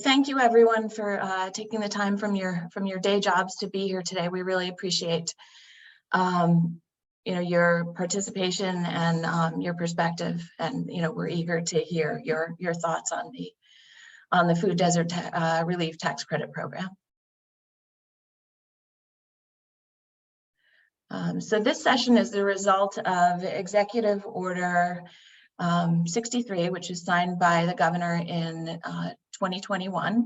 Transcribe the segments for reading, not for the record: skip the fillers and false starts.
Thank you, everyone, for taking the time from your day jobs to be here today. We really appreciate your participation and your perspective, and we're eager to hear your thoughts on the Food Desert Relief Tax Credit Program. So this session is the result of Executive Order 63, which is signed by the governor in 2021,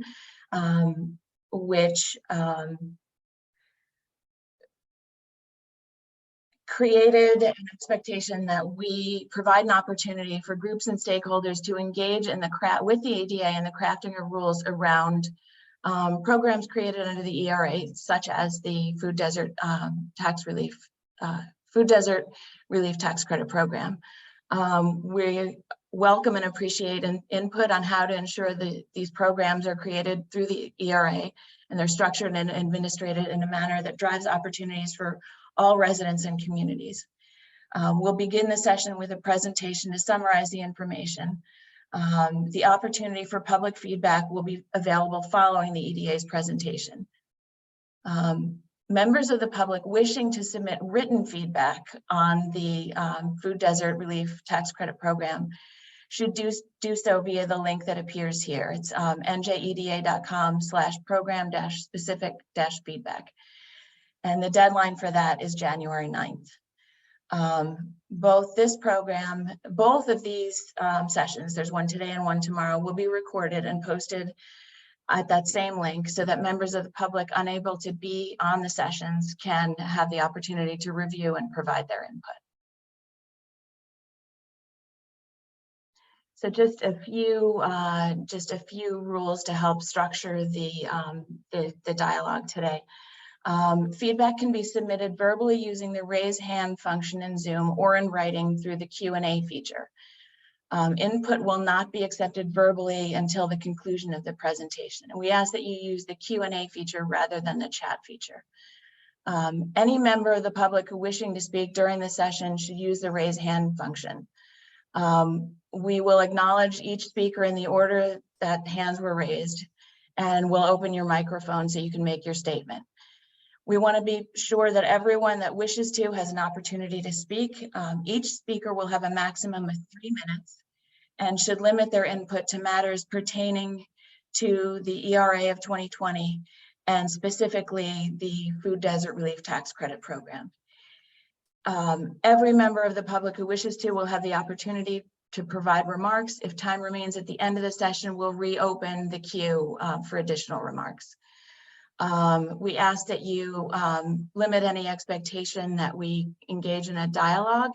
which created an expectation that we provide an opportunity for groups and stakeholders to engage in with the ADA in the crafting of rules around programs created under the ERA, such as the Food Desert Relief Tax Credit Program. We welcome and appreciate input on how to ensure that these programs are created through the ERA, and they're structured and administrated in a manner that drives opportunities for all residents and communities. We'll begin the session with a presentation to summarize the information. The opportunity for public feedback will be available following the EDA's presentation. Members of the public wishing to submit written feedback on the Food Desert Relief Tax Credit Program should do so via the link that appears here. It's njeda.com/program-specific-feedback. And the deadline for that is January 9th. Both of these sessions, there's one today and one tomorrow, will be recorded and posted at that same link so that members of the public unable to be on the sessions can have the opportunity to review and provide their input. So just a few rules to help structure the dialogue today. Feedback can be submitted verbally using the raise hand function in Zoom or in writing through the Q&A feature. Input will not be accepted verbally until the conclusion of the presentation. And we ask that you use the Q&A feature rather than the chat feature. Any member of the public wishing to speak during the session should use the raise hand function. We will acknowledge each speaker in the order that hands were raised, and we'll open your microphone so you can make your statement. We want to be sure that everyone that wishes to has an opportunity to speak. Each speaker will have a maximum of 3 minutes and should limit their input to matters pertaining to the ERA of 2020 and specifically the Food Desert Relief Tax Credit Program. Every member of the public who wishes to will have the opportunity to provide remarks. If time remains at the end of the session, we'll reopen the queue for additional remarks. We ask that you limit any expectation that we engage in a dialogue.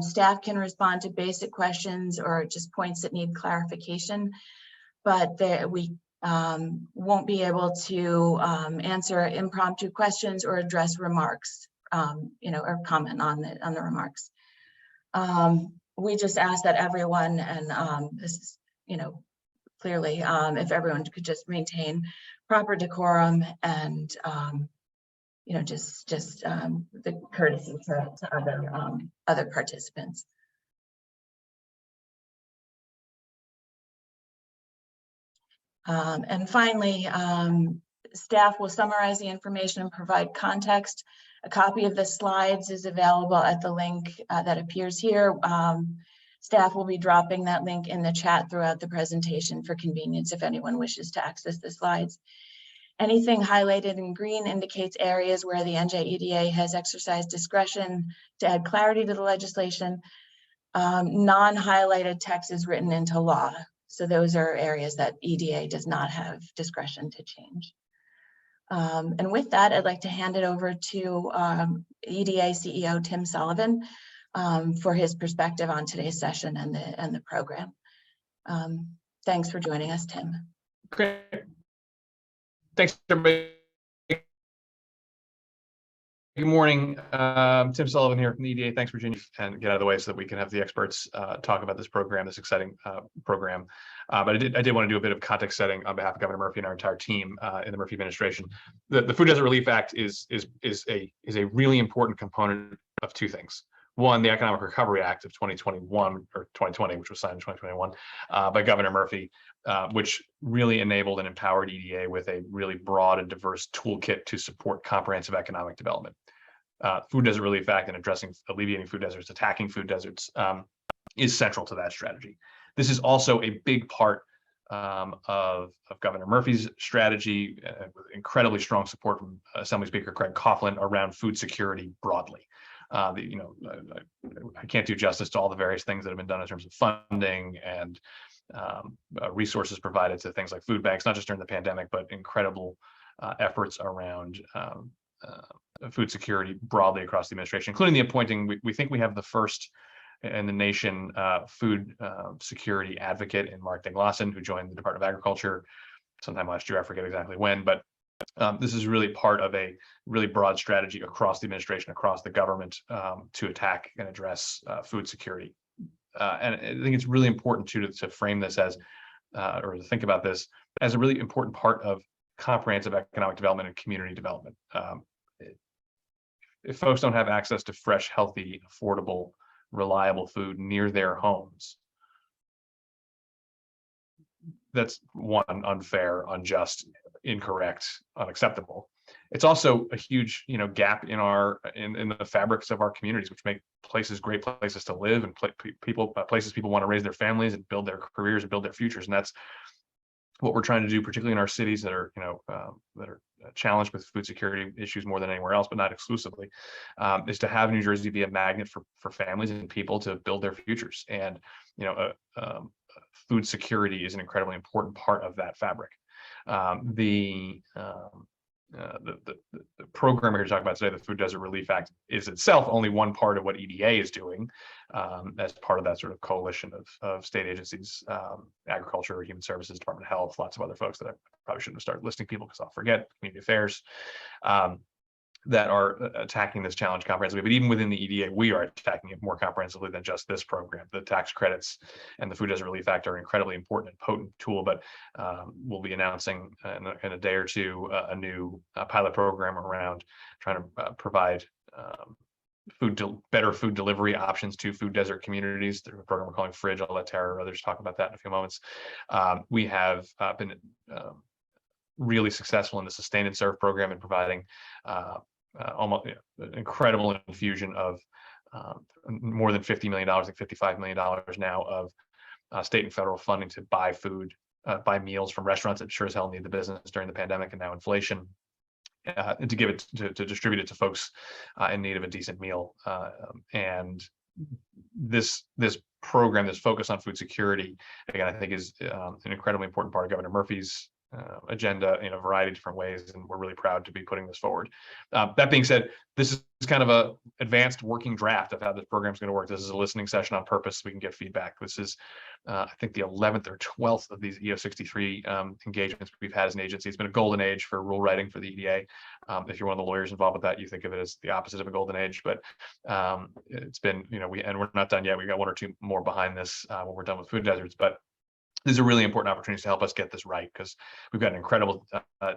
Staff can respond to basic questions or just points that need clarification, but we won't be able to answer impromptu questions or address remarks, or comment on the remarks. We just ask that everyone, and this is, clearly, if everyone could just maintain proper decorum and just the courtesy to other participants. And finally, staff will summarize the information and provide context. A copy of the slides is available at the link that appears here. Staff will be dropping that link in the chat throughout the presentation for convenience if anyone wishes to access the slides. Anything highlighted in green indicates areas where the NJEDA has exercised discretion to add clarity to the legislation. Non-highlighted text is written into law. So those are areas that EDA does not have discretion to change. And with that, I'd like to hand it over to EDA CEO Tim Sullivan for his perspective on today's session and the program. Thanks for joining us, Tim. Great. Thanks, everybody. Good morning. Tim Sullivan here from the EDA. Thanks for joining and get out of the way so that we can have the experts talk about this program, this exciting program. But I did want to do a bit of context setting on behalf of Governor Murphy and our entire team in the Murphy administration. The Food Desert Relief Act is a really important component of two things. One, the Economic Recovery Act of 2021 or 2020, which was signed in 2021 by Governor Murphy, which really enabled and empowered EDA with a really broad and diverse toolkit to support comprehensive economic development. Food Desert Relief Act and addressing, alleviating food deserts, attacking food deserts is central to that strategy. This is also a big part of Governor Murphy's strategy, with incredibly strong support from Assembly Speaker Craig Coughlin around food security broadly. I can't do justice to all the various things that have been done in terms of funding and resources provided to things like food banks, not just during the pandemic, but incredible efforts around food security broadly across the administration, including the appointing. We think we have the first in the nation food security advocate in Mark Dinglassen, who joined the Department of Agriculture sometime last year. I forget exactly when, but this is really part of a really broad strategy across the administration, across the government, to attack and address food security. And I think it's really important to frame this as, or to think about this as a really important part of comprehensive economic development and community development. If folks don't have access to fresh, healthy, affordable, reliable food near their homes, that's one, unfair, unjust, incorrect, unacceptable. It's also a huge, gap in in the fabrics of our communities, which make places great places to live and places people want to raise their families and build their careers and build their futures. And that's what we're trying to do, particularly in our cities that are, that are challenged with food security issues more than anywhere else, but not exclusively, is to have New Jersey be a magnet for families and people to build their futures. And, food security is an incredibly important part of that fabric. The program we're going to talk about today, the Food Desert Relief Act, is itself only one part of what EDA is doing as part of that sort of coalition of state agencies, agriculture, human services, Department of Health, lots of other folks that I probably shouldn't have started listing people because I'll forget, community affairs, that are attacking this challenge comprehensively. But even within the EDA, we are attacking it more comprehensively than just this program. The tax credits and the Food Desert Relief Act are an incredibly important and potent tool, but we'll be announcing in a day or two a new pilot program around trying to provide better food delivery options to food desert communities. There's a program we're calling Fridge. I'll let Tara or others talk about that in a few moments. We have been really successful in the Sustain and Serve program in providing almost incredible infusion of more than $50 million, like $55 million now of state and federal funding to buy food, buy meals from restaurants that sure as hell need the business during the pandemic and now inflation, and to give it to distribute it to folks in need of a decent meal. And this program, this focus on food security, again, I think is an incredibly important part of Governor Murphy's agenda in a variety of different ways, and we're really proud to be putting this forward. That being said, this is kind of a advanced working draft of how this program is going to work. This is a listening session on purpose so we can get feedback. This is, I think, the 11th or 12th of these EO63 engagements we've had as an agency. It's been a golden age for rule writing for the EDA. If you're one of the lawyers involved with that, you think of it as the opposite of a golden age, but it's been, and we're not done yet. We got one or two more behind this when we're done with food deserts, but these are really important opportunities to help us get this right, because we've got an incredible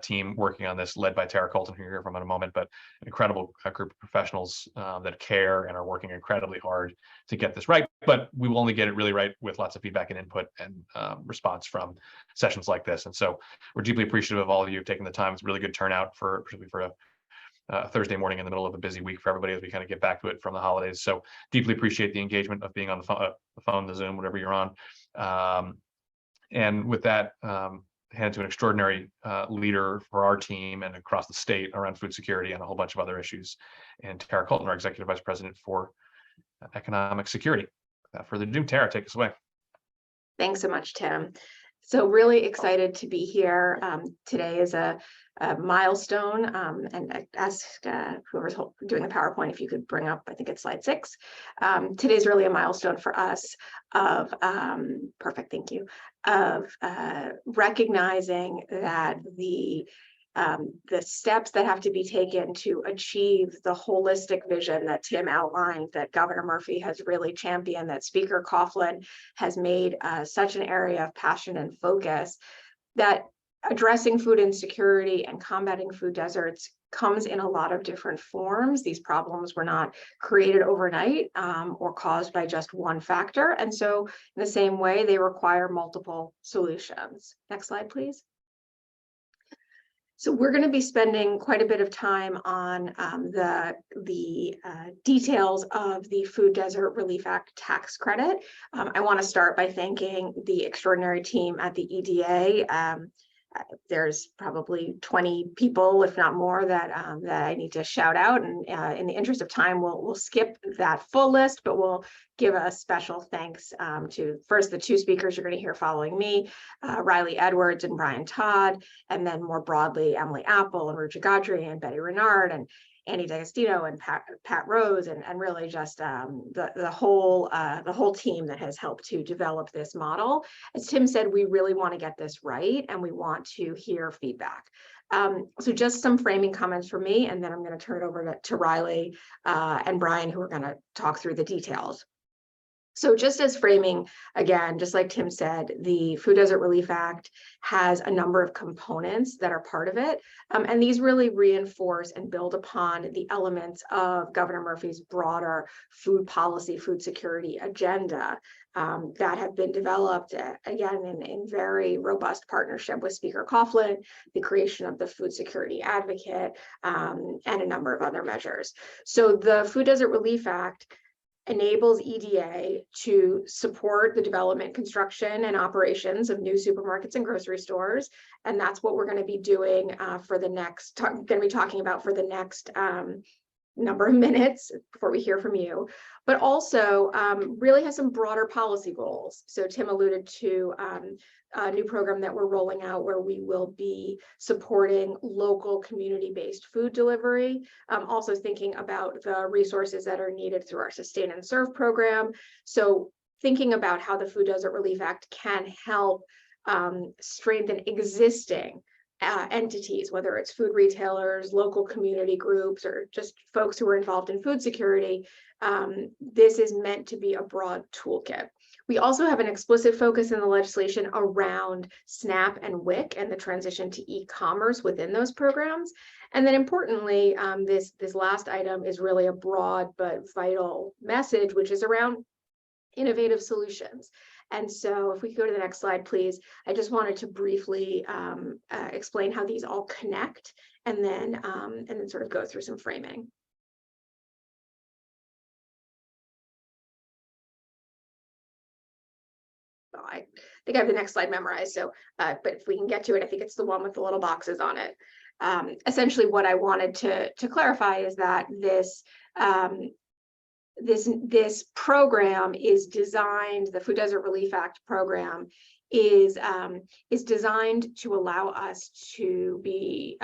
team working on this, led by Tara Colton, who you'll hear from in a moment, but an incredible group of professionals that care and are working incredibly hard to get this right. But we will only get it really right with lots of feedback and input and response from sessions like this. And so we're deeply appreciative of all of you taking the time. It's a really good turnout particularly for a Thursday morning in the middle of a busy week for everybody as we kind of get back to it from the holidays. So deeply appreciate the engagement of being on the phone, the Zoom, whatever you're on. And with that, hand to an extraordinary leader for our team and across the state around food security and a whole bunch of other issues. And Tara Colton, our Executive Vice President for Economic Security. Without further ado, Tara, take us away. Thanks so much, Tim. So really excited to be here. Today is a milestone, and I ask whoever's doing the PowerPoint if you could bring up, I think it's slide 6. Today's really a milestone for us of, perfect, thank you, of recognizing that the steps that have to be taken to achieve the holistic vision that Tim outlined, that Governor Murphy has really championed, that Speaker Coughlin has made such an area of passion and focus, that addressing food insecurity and combating food deserts comes in a lot of different forms. These problems were not created overnight or caused by just one factor. And so in the same way, they require multiple solutions. Next slide, please. So we're going to be spending quite a bit of time on the details of the Food Desert Relief Act tax credit. I want to start by thanking the extraordinary team at the EDA. There's probably 20 people, if not more, that I need to shout out. And in the interest of time, we'll skip that full list, but we'll give a special thanks to first the two speakers you're going to hear following me, Riley Edwards and Brian Todd, and then more broadly, Emily Apple and Ruja Godry and Betty Renard and Annie D'Agostino and Pat Rose, and really just the whole team that has helped to develop this model. As Tim said, we really want to get this right, and we want to hear feedback. So just some framing comments from me, and then I'm going to turn it over to Riley and Brian, who are going to talk through the details. So just as framing, again, just like Tim said, the Food Desert Relief Act has a number of components that are part of it. And these really reinforce and build upon the elements of Governor Murphy's broader food policy, food security agenda that have been developed, again, in very robust partnership with Speaker Coughlin, the creation of the Food Security Advocate, and a number of other measures. So the Food Desert Relief Act enables EDA to support the development, construction, and operations of new supermarkets and grocery stores. And that's what we're going to be doing for the next, going to be talking about for the next number of minutes before we hear from you, but also really has some broader policy goals. So Tim alluded to a new program that we're rolling out where we will be supporting local community-based food delivery, also thinking about the resources that are needed through our Sustain and Serve program. So thinking about how the Food Desert Relief Act can help strengthen existing entities, whether it's food retailers, local community groups, or just folks who are involved in food security. This is meant to be a broad toolkit. We also have an explicit focus in the legislation around SNAP and WIC and the transition to e-commerce within those programs. And then importantly, this last item is really a broad but vital message, which is around innovative solutions. And so if we go to the next slide, please, I just wanted to briefly explain how these all connect and then sort of go through some framing. Oh, I think I have the next slide memorized, so but if we can get to it, I think it's the one with the little boxes on it. Essentially, what I wanted to clarify is that this program is designed, the Food Desert Relief Act program is designed to allow us to be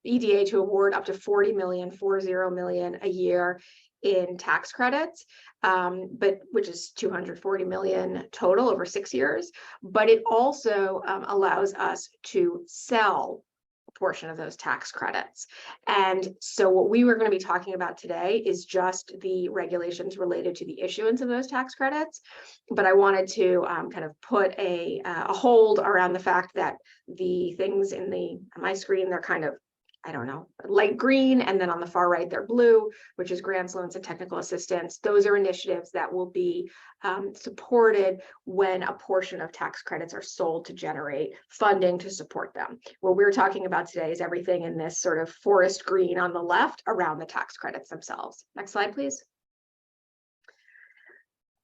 EDA to award up to 40 million a year in tax credits, but which is 240 million total over 6 years. But it also allows us to sell portion of those tax credits. And so what we were going to be talking about today is just the regulations related to the issuance of those tax credits. But I wanted to kind of put a hold around the fact that the things on my screen, they're kind of, I don't know, light green, and then on the far right, they're blue, which is grants, loans, and technical assistance. Those are initiatives that will be supported when a portion of tax credits are sold to generate funding to support them. What we're talking about today is everything in this sort of forest green on the left around the tax credits themselves. Next slide, please.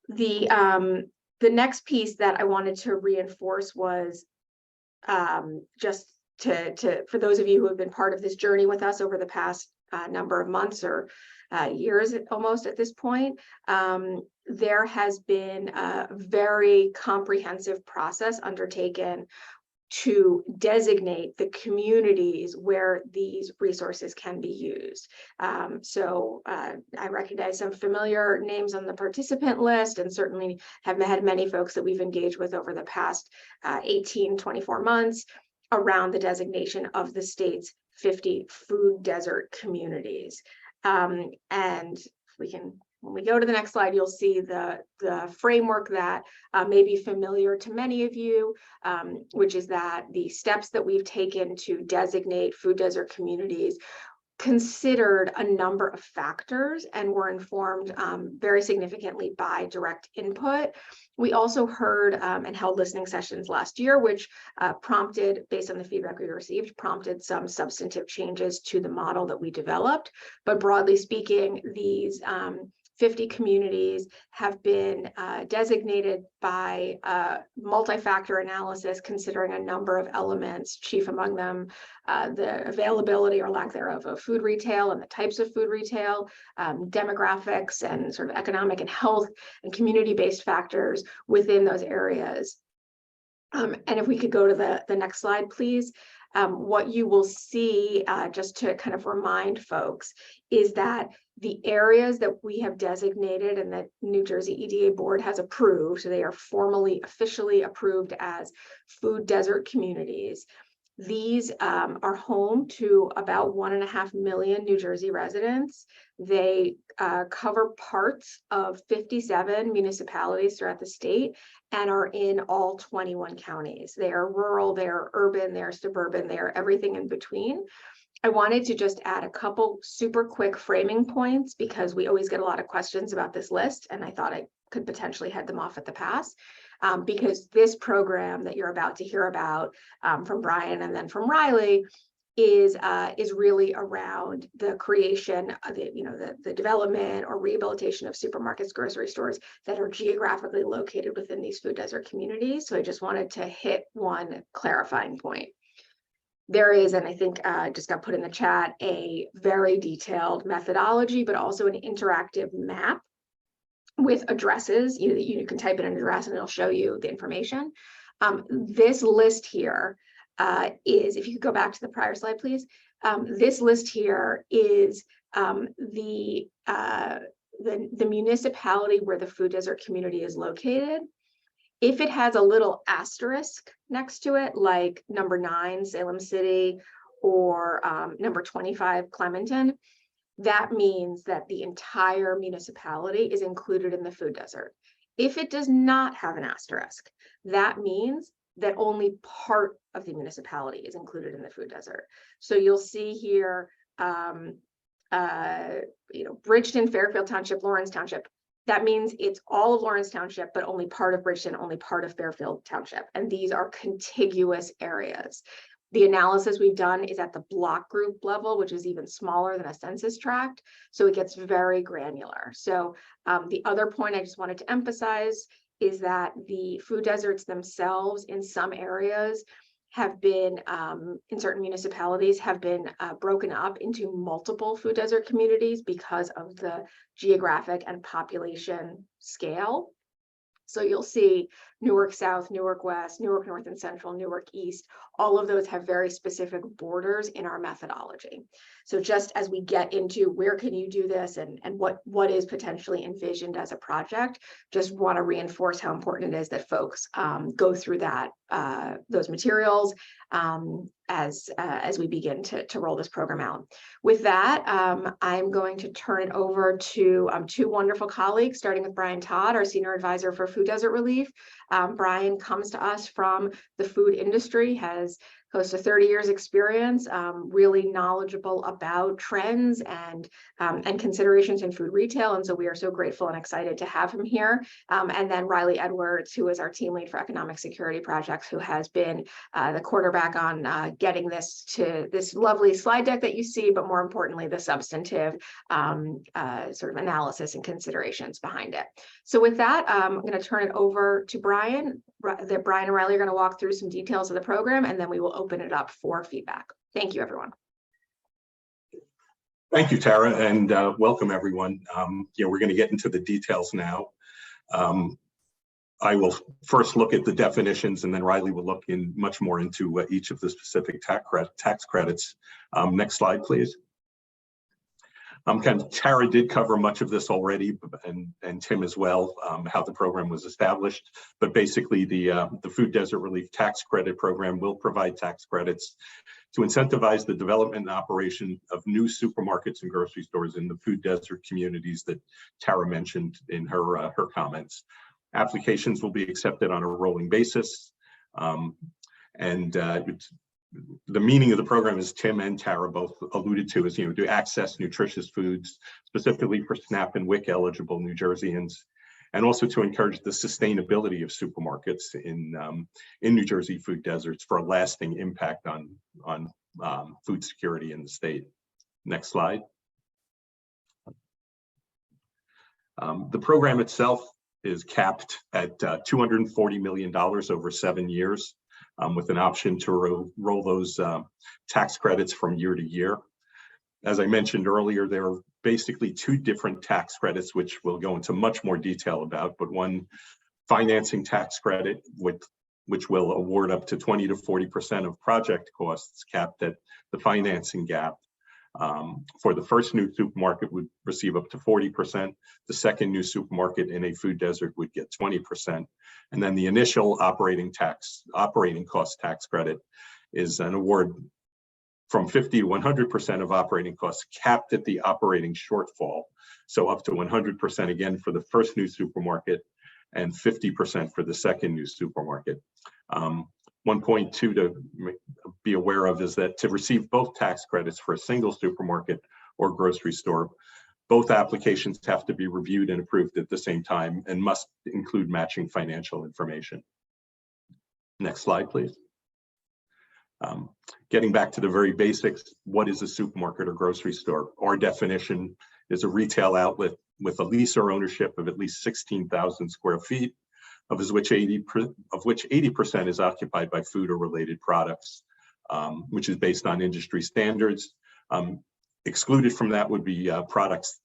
The next piece that I wanted to reinforce was just for those of you who have been part of this journey with us over the past number of months or years almost at this point, there has been a very comprehensive process undertaken to designate the communities where these resources can be used. So I recognize some familiar names on the participant list, and certainly have had many folks that we've engaged with over the past 18-24 months around the designation of the state's 50 food desert communities. And if we can When we go to the next slide, you'll see the framework that may be familiar to many of you, which is that the steps that we've taken to designate food desert communities considered a number of factors and were informed very significantly by direct input. We also heard and held listening sessions last year, which prompted, based on the feedback we received, prompted some substantive changes to the model that we developed. But broadly speaking, these 50 communities have been designated by multi-factor analysis, considering a number of elements, chief among them the availability or lack thereof of food retail and the types of food retail, demographics and sort of economic and health and community-based factors within those areas. And if we could go to the next slide, please. What you will see, just to kind of remind folks, is that the areas that we have designated and that New Jersey EDA board has approved, so they are formally, officially approved as food desert communities. These are home to about 1.5 million New Jersey residents. They cover parts of 57 municipalities throughout the state and are in all 21 counties. They are rural, they are urban, they are suburban, they are everything in between. I wanted to just add a couple super quick framing points because we always get a lot of questions about this list, and I thought I could potentially head them off at the pass. Because this program that you're about to hear about from Brian and then from Riley is really around the creation of the development or rehabilitation of supermarkets, grocery stores that are geographically located within these food desert communities. So I just wanted to hit one clarifying point. There is, and I think just got put in the chat, a very detailed methodology, but also an interactive map with addresses. You can type in an address and it'll show you the information. This list here is, if you could go back to the prior slide, please. This list here is the municipality where the food desert community is located. If it has a little asterisk next to it, like number 9, Salem City, or number 25, Clementon, that means that the entire municipality is included in the food desert. If it does not have an asterisk, that means that only part of the municipality is included in the food desert. So you'll see here, Bridgeton, Fairfield Township, Lawrence Township. That means it's all of Lawrence Township, but only part of Bridgeton, only part of Fairfield Township. And these are contiguous areas. The analysis we've done is at the block group level, which is even smaller than a census tract. So it gets very granular. So the other point I just wanted to emphasize is that the food deserts themselves in some areas have been, in certain municipalities, have been broken up into multiple food desert communities because of the geographic and population scale. So you'll see Newark South, Newark West, Newark North and Central, Newark East, all of those have very specific borders in our methodology. So just as we get into where can you do this and what is potentially envisioned as a project, just want to reinforce how important it is that folks go through that those materials as we begin to roll this program out. With that, I'm going to turn it over to 2 wonderful colleagues, starting with Brian Todd, our Senior Advisor for Food Desert Relief. Brian comes to us from the food industry, has close to 30 years experience, really knowledgeable about trends and considerations in food retail. And so we are so grateful and excited to have him here. And then Riley Edwards, who is our team lead for economic security projects, who has been the quarterback on getting this to this lovely slide deck that you see, but more importantly, the substantive sort of analysis and considerations behind it. So with that, I'm going to turn it over to Brian. Brian and Riley are going to walk through some details of the program, and then we will open it up for feedback. Thank you, everyone. Thank you, Tara, and welcome everyone. We're going to get into the details now. I will first look at the definitions, and then Riley will look in much more into each of the specific tax credits. Next slide, please. Tara did cover much of this already, and Tim as well, how the program was established. But basically, the Food Desert Relief Tax Credit Program will provide tax credits to incentivize the development and operation of new supermarkets and grocery stores in the food desert communities that Tara mentioned in her comments. Applications will be accepted on a rolling basis, the meaning of the program, as Tim and Tara both alluded to, is to access nutritious foods, specifically for SNAP and WIC eligible New Jerseyans, and also to encourage the sustainability of supermarkets in New Jersey food deserts for a lasting impact on food security in the state. Next slide. The program itself is capped at $240 million over 7 years. With an option to roll those tax credits from year to year. As I mentioned earlier, there are basically two different tax credits, which we'll go into much more detail about, but one financing tax credit, which will award up to 20 to 40% of project costs capped at the financing gap. For the first new supermarket would receive up to 40%. The second new supermarket in a food desert would get 20%. And then the initial operating cost tax credit is an award from 50 to 100% of operating costs capped at the operating shortfall. So up to 100% again for the first new supermarket and 50% for the second new supermarket. 1.2 to be aware of is that to receive both tax credits for a single supermarket or grocery store, both applications have to be reviewed and approved at the same time and must include matching financial information. Next slide, please. Getting back to the very basics, what is a supermarket or grocery store? Our definition is a retail outlet with a lease or ownership of at least 16,000 square feet, of which 80% is occupied by food or related products, which is based on industry standards. Excluded from that would be products,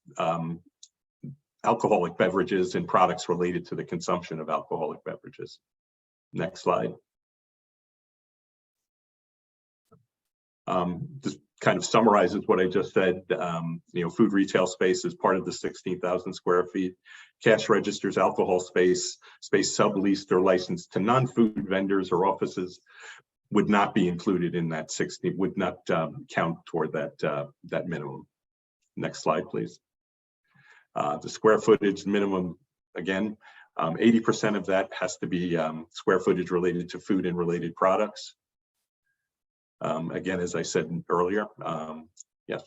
alcoholic beverages and products related to the consumption of alcoholic beverages. Next slide. This kind of summarizes what I just said. Food retail space is part of the 16,000 square feet. Cash registers, alcohol space subleased or licensed to non-food vendors or offices would not be included in that 60, would not count toward that minimum. Next slide, please. The square footage minimum, again, 80% of that has to be square footage related to food and related products. Again, as I said earlier, yes.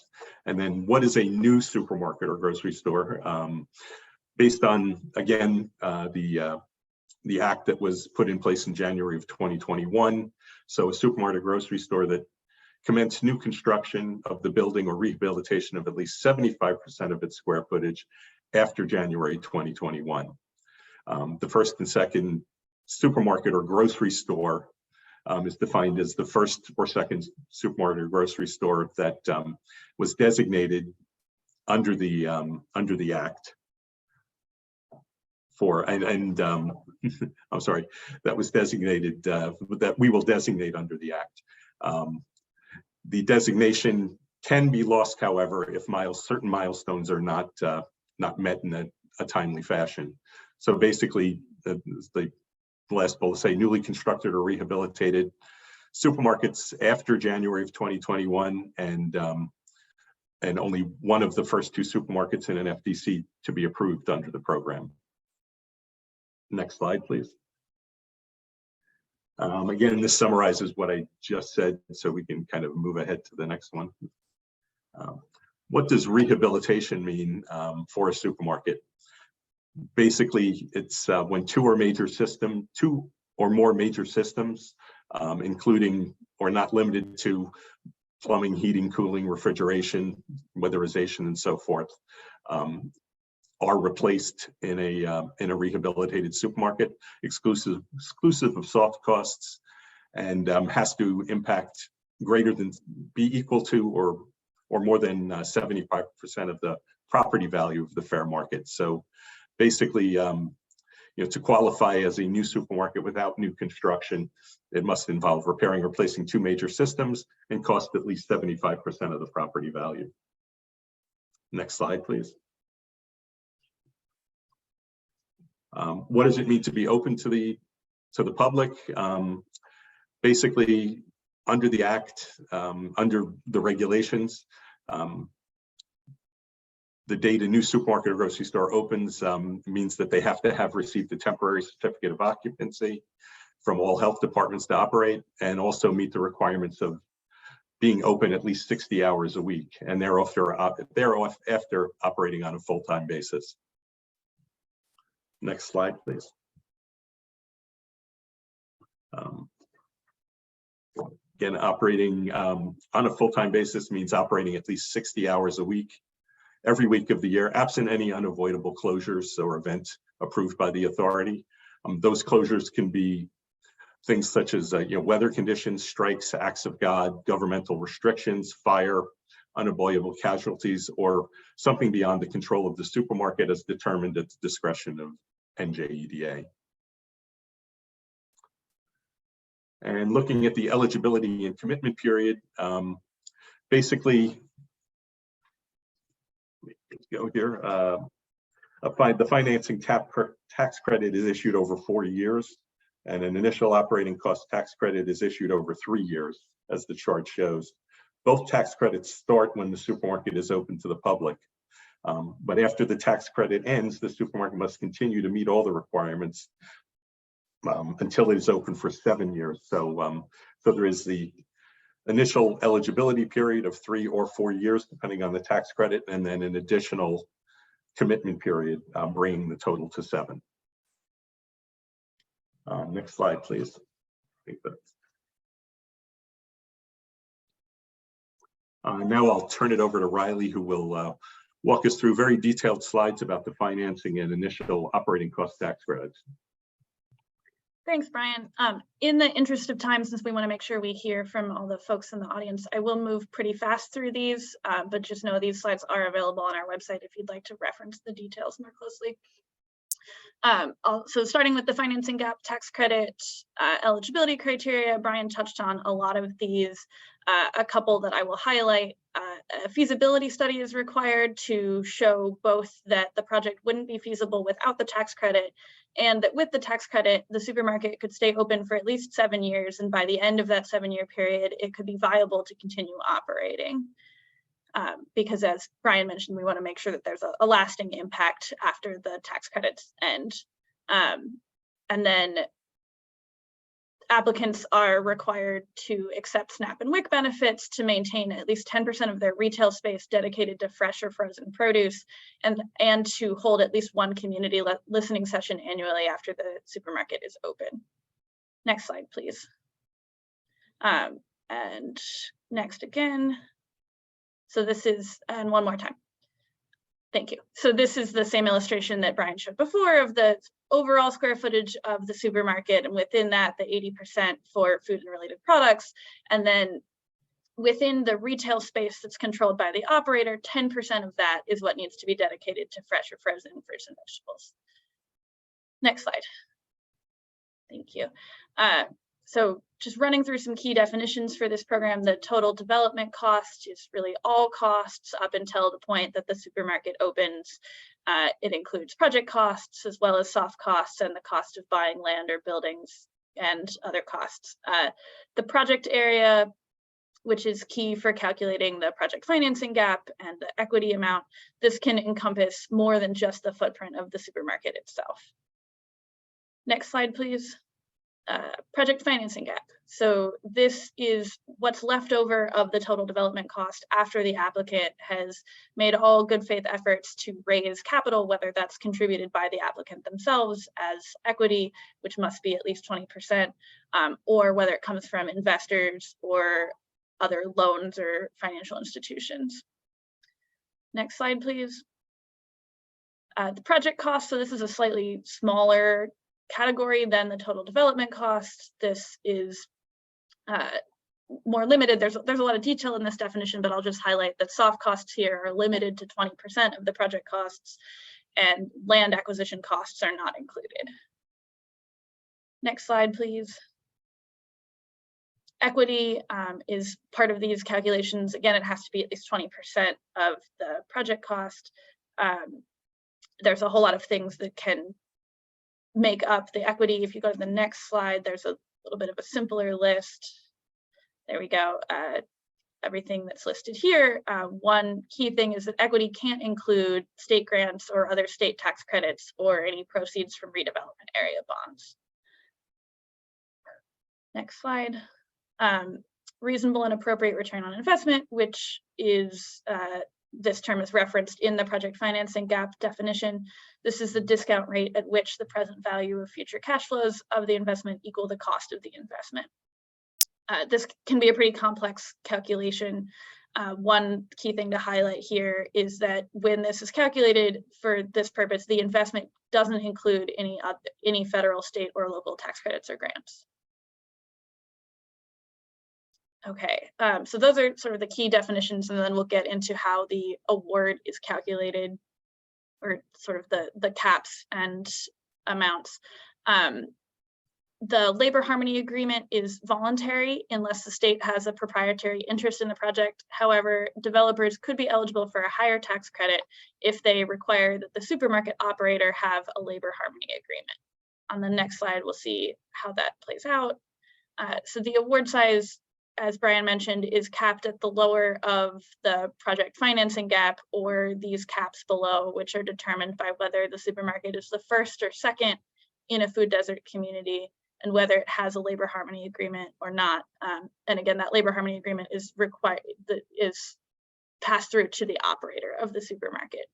And then what is a new supermarket or grocery store? Based on, again, the act that was put in place in January of 2021. So a supermarket or grocery store that commenced new construction of the building or rehabilitation of at least 75% of its square footage after January 2021. The first and second supermarket or grocery store is defined as the first or second supermarket or grocery store that was designated under the act for, I'm sorry, that was designated, that we will designate under the act. The designation can be lost, however, if certain milestones are not met in a timely fashion. So basically, the last bullet say newly constructed or rehabilitated supermarkets after January of 2021, and only one of the first two supermarkets in an FDC to be approved under the program. Next slide, please. Again, this summarizes what I just said, so we can kind of move ahead to the next one. What does rehabilitation mean for a supermarket? Basically, it's when two or more major systems, including or not limited to plumbing, heating, cooling, refrigeration, weatherization, and so forth, are replaced in a rehabilitated supermarket, exclusive of soft costs, and has to impact be equal to or more than 75% of the property value of the fair market. So basically, to qualify as a new supermarket without new construction, it must involve repairing or replacing two major systems and cost at least 75% of the property value. Next slide, please. What does it mean to be open to the public? Basically, under the Act, under the regulations, the date a new supermarket or grocery store opens means that they have to have received a temporary certificate of occupancy from all health departments to operate, and also meet the requirements of being open at least 60 hours a week, and thereafter operating on a full-time basis. Next slide, please. Again, operating on a full-time basis means operating at least 60 hours a week, every week of the year, absent any unavoidable closures or event approved by the authority. Those closures can be things such as weather conditions, strikes, acts of God, governmental restrictions, fire, unavoidable casualties, or something beyond the control of the supermarket as determined at the discretion of NJEDA. And looking at the eligibility and commitment period, basically, go here. The financing tax credit is issued over 4 years, and an initial operating cost tax credit is issued over 3 years, as the chart shows. Both tax credits start when the supermarket is open to the public. But after the tax credit ends, the supermarket must continue to meet all the requirements until it is open for 7 years. So there is the initial eligibility period of 3 or 4 years, depending on the tax credit, and then an additional commitment period, bringing the total to 7. Next slide, please. Now I'll turn it over to Riley, who will walk us through very detailed slides about the financing and initial operating cost tax credits. Thanks, Brian. In the interest of time, since we want to make sure we hear from all the folks in the audience, I will move pretty fast through these, but just know these slides are available on our website if you'd like to reference the details more closely. So starting with the financing gap tax credit eligibility criteria, Brian touched on a lot of these. A couple that I will highlight. A feasibility study is required to show both that the project wouldn't be feasible without the tax credit, and that with the tax credit, the supermarket could stay open for at least 7 years, and by the end of that 7-year period, it could be viable to continue operating. Because as Brian mentioned, we want to make sure that there's a lasting impact after the tax credits end. And then applicants are required to accept SNAP and WIC benefits to maintain at least 10% of their retail space dedicated to fresh or frozen produce, and to hold at least one community listening session annually after the supermarket is open. Next slide, please. And next again. So this is, and one more time. Thank you. So this is the same illustration that Brian showed before of the overall square footage of the supermarket, and within that, the 80% for food and related products. And then within the retail space that's controlled by the operator, 10% of that is what needs to be dedicated to fresh or frozen fruits and vegetables. Next slide. Thank you. So just running through some key definitions for this program, the total development cost is really all costs up until the point that the supermarket opens. It includes project costs as well as soft costs and the cost of buying land or buildings and other costs. The project area, which is key for calculating the project financing gap and the equity amount, this can encompass more than just the footprint of the supermarket itself. Next slide, please. Project financing gap. So this is what's left over of the total development cost after the applicant has made all good faith efforts to raise capital, whether that's contributed by the applicant themselves as equity, which must be at least 20%, or whether it comes from investors or other loans or financial institutions. Next slide, please. The project cost, so this is a slightly smaller category than the total development cost. This is more limited. There's a lot of detail in this definition, but I'll just highlight that soft costs here are limited to 20% of the project costs, and land acquisition costs are not included. Next slide, please. Equity is part of these calculations. Again, it has to be at least 20% of the project cost. There's a whole lot of things that can make up the equity. If you go to the next slide, there's a little bit of a simpler list. There we go. Everything that's listed here. One key thing is that equity can't include state grants or other state tax credits or any proceeds from redevelopment area bonds. Next slide. Reasonable and appropriate return on investment, which is this term is referenced in the project financing gap definition. This is the discount rate at which the present value of future cash flows of the investment equal the cost of the investment. This can be a pretty complex calculation. One key thing to highlight here is that when this is calculated for this purpose, the investment doesn't include any federal, state, or local tax credits or grants. Okay, so those are sort of the key definitions, and then we'll get into how the award is calculated, or sort of the caps and amounts. The labor harmony agreement is voluntary unless the state has a proprietary interest in the project. However, developers could be eligible for a higher tax credit if they require that the supermarket operator have a labor harmony agreement. On the next slide, we'll see how that plays out. So the award size, as Brian mentioned, is capped at the lower of the project financing gap or these caps below, which are determined by whether the supermarket is the first or second in a food desert community and whether it has a labor harmony agreement or not. And again, that labor harmony agreement is required, is passed through to the operator of the supermarket.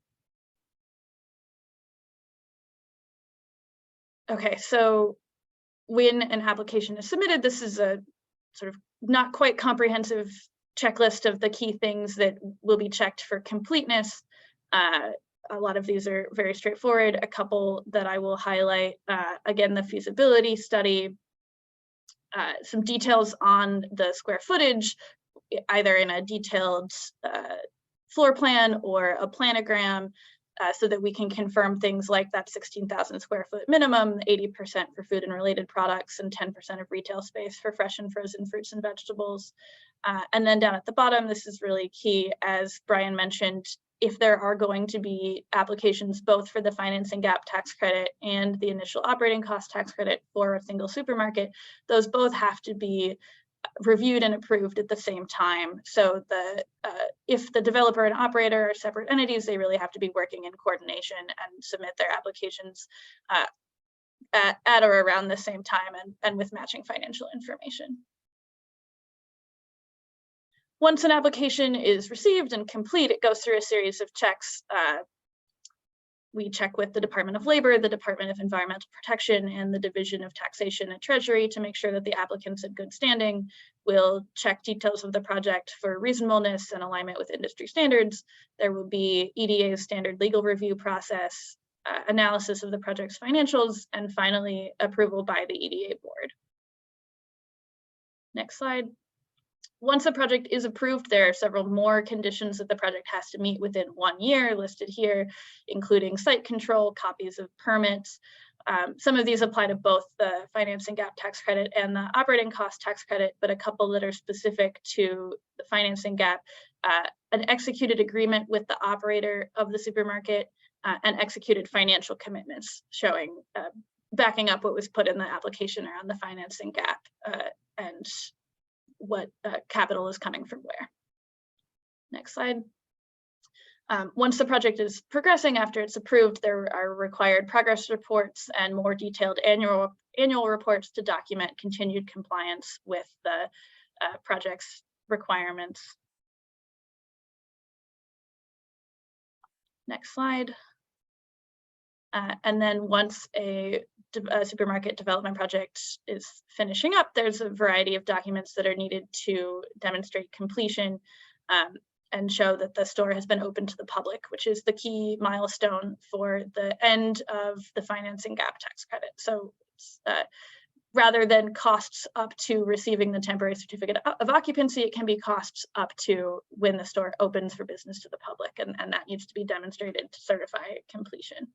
Okay, so when an application is submitted, this is a sort of not quite comprehensive checklist of the key things that will be checked for completeness. A lot of these are very straightforward. A couple that I will highlight, again, the feasibility study, some details on the square footage, either in a detailed floor plan or a planogram, so that we can confirm things like that 16,000 square foot minimum, 80% for food and related products, and 10% of retail space for fresh and frozen fruits and vegetables. And then down at the bottom, this is really key, as Brian mentioned, if there are going to be applications both for the financing gap tax credit and the initial operating cost tax credit for a single supermarket, those both have to be reviewed and approved at the same time. So if the developer and operator are separate entities, they really have to be working in coordination and submit their applications at or around the same time and with matching financial information. Once an application is received and complete, it goes through a series of checks. We check with the Department of Labor, the Department of Environmental Protection, and the Division of Taxation and Treasury to make sure that the applicant's in good standing. We'll check details of the project for reasonableness and alignment with industry standards. There will be EDA's standard legal review process, analysis of the project's financials, and finally, approval by the EDA board. Next slide. Once a project is approved, there are several more conditions that the project has to meet within 1 year listed here, including site control, copies of permits. Some of these apply to both the financing gap tax credit and the operating cost tax credit, but a couple that are specific to the financing gap, an executed agreement with the operator of the supermarket, and executed financial commitments showing, backing up what was put in the application around the financing gap and what capital is coming from where. Next slide. Once the project is progressing after it's approved, there are required progress reports and more detailed annual reports to document continued compliance with the project's requirements. Next slide. And then once a supermarket development project is finishing up, there's a variety of documents that are needed to demonstrate completion and show that the store has been open to the public, which is the key milestone for the end of the financing gap tax credit. So rather than costs up to receiving the temporary certificate of occupancy, it can be costs up to when the store opens for business to the public, and that needs to be demonstrated to certify completion.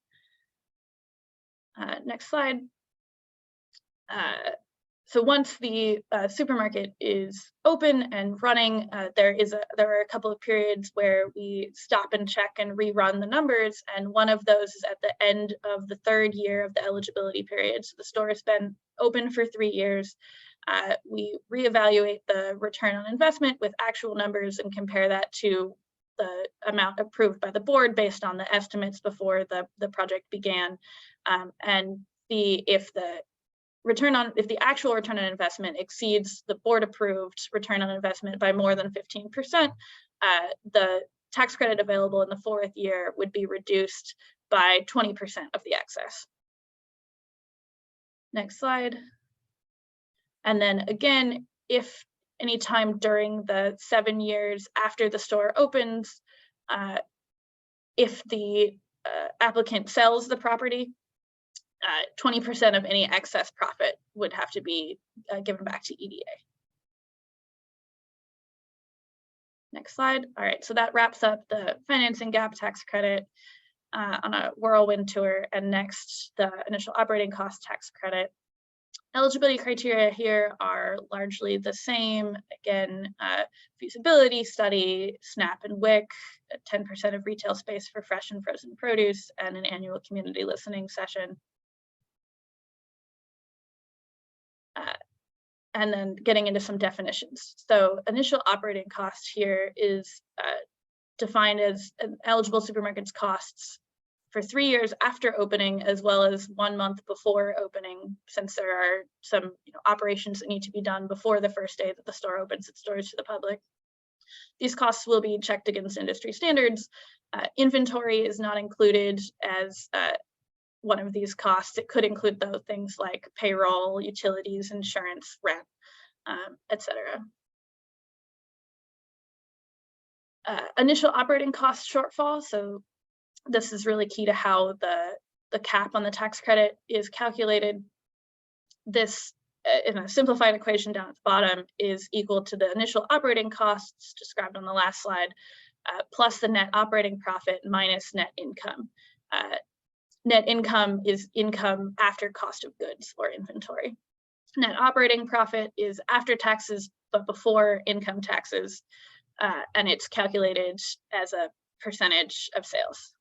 Next slide. So once the supermarket is open and running, there are a couple of periods where we stop and check and rerun the numbers, and one of those is at the end of the 3rd year of the eligibility period. So the store has been open for 3 years. We reevaluate the return on investment with actual numbers and compare that to the amount approved by the board based on the estimates before the project began, and see if the actual return on investment exceeds the board approved return on investment by more than 15%, the tax credit available in the 4th year would be reduced by 20% of the excess. Next slide. And then again, if any time during the 7 years after the store opens, if the applicant sells the property, 20% of any excess profit would have to be given back to EDA. Next slide. All right, so that wraps up the financing gap tax credit on a whirlwind tour, and next the initial operating cost tax credit. Eligibility criteria here are largely the same. Again, feasibility study, SNAP and WIC, 10% of retail space for fresh and frozen produce, and an annual community listening session. And then getting into some definitions. So initial operating cost here is defined as an eligible supermarket's costs for 3 years after opening, as well as 1 month before opening, since there are some operations that need to be done before the first day that the store opens its doors to the public. These costs will be checked against industry standards. Inventory is not included as one of these costs. It could include those things like payroll, utilities, insurance, rent, etc. Initial operating cost shortfall. So this is really key to how the cap on the tax credit is calculated. This, in a simplified equation down at the bottom, is equal to the initial operating costs described on the last slide, plus the net operating profit minus net income. Net income is income after cost of goods or inventory. Net operating profit is after taxes, but before income taxes, and it's calculated as a percentage of sales.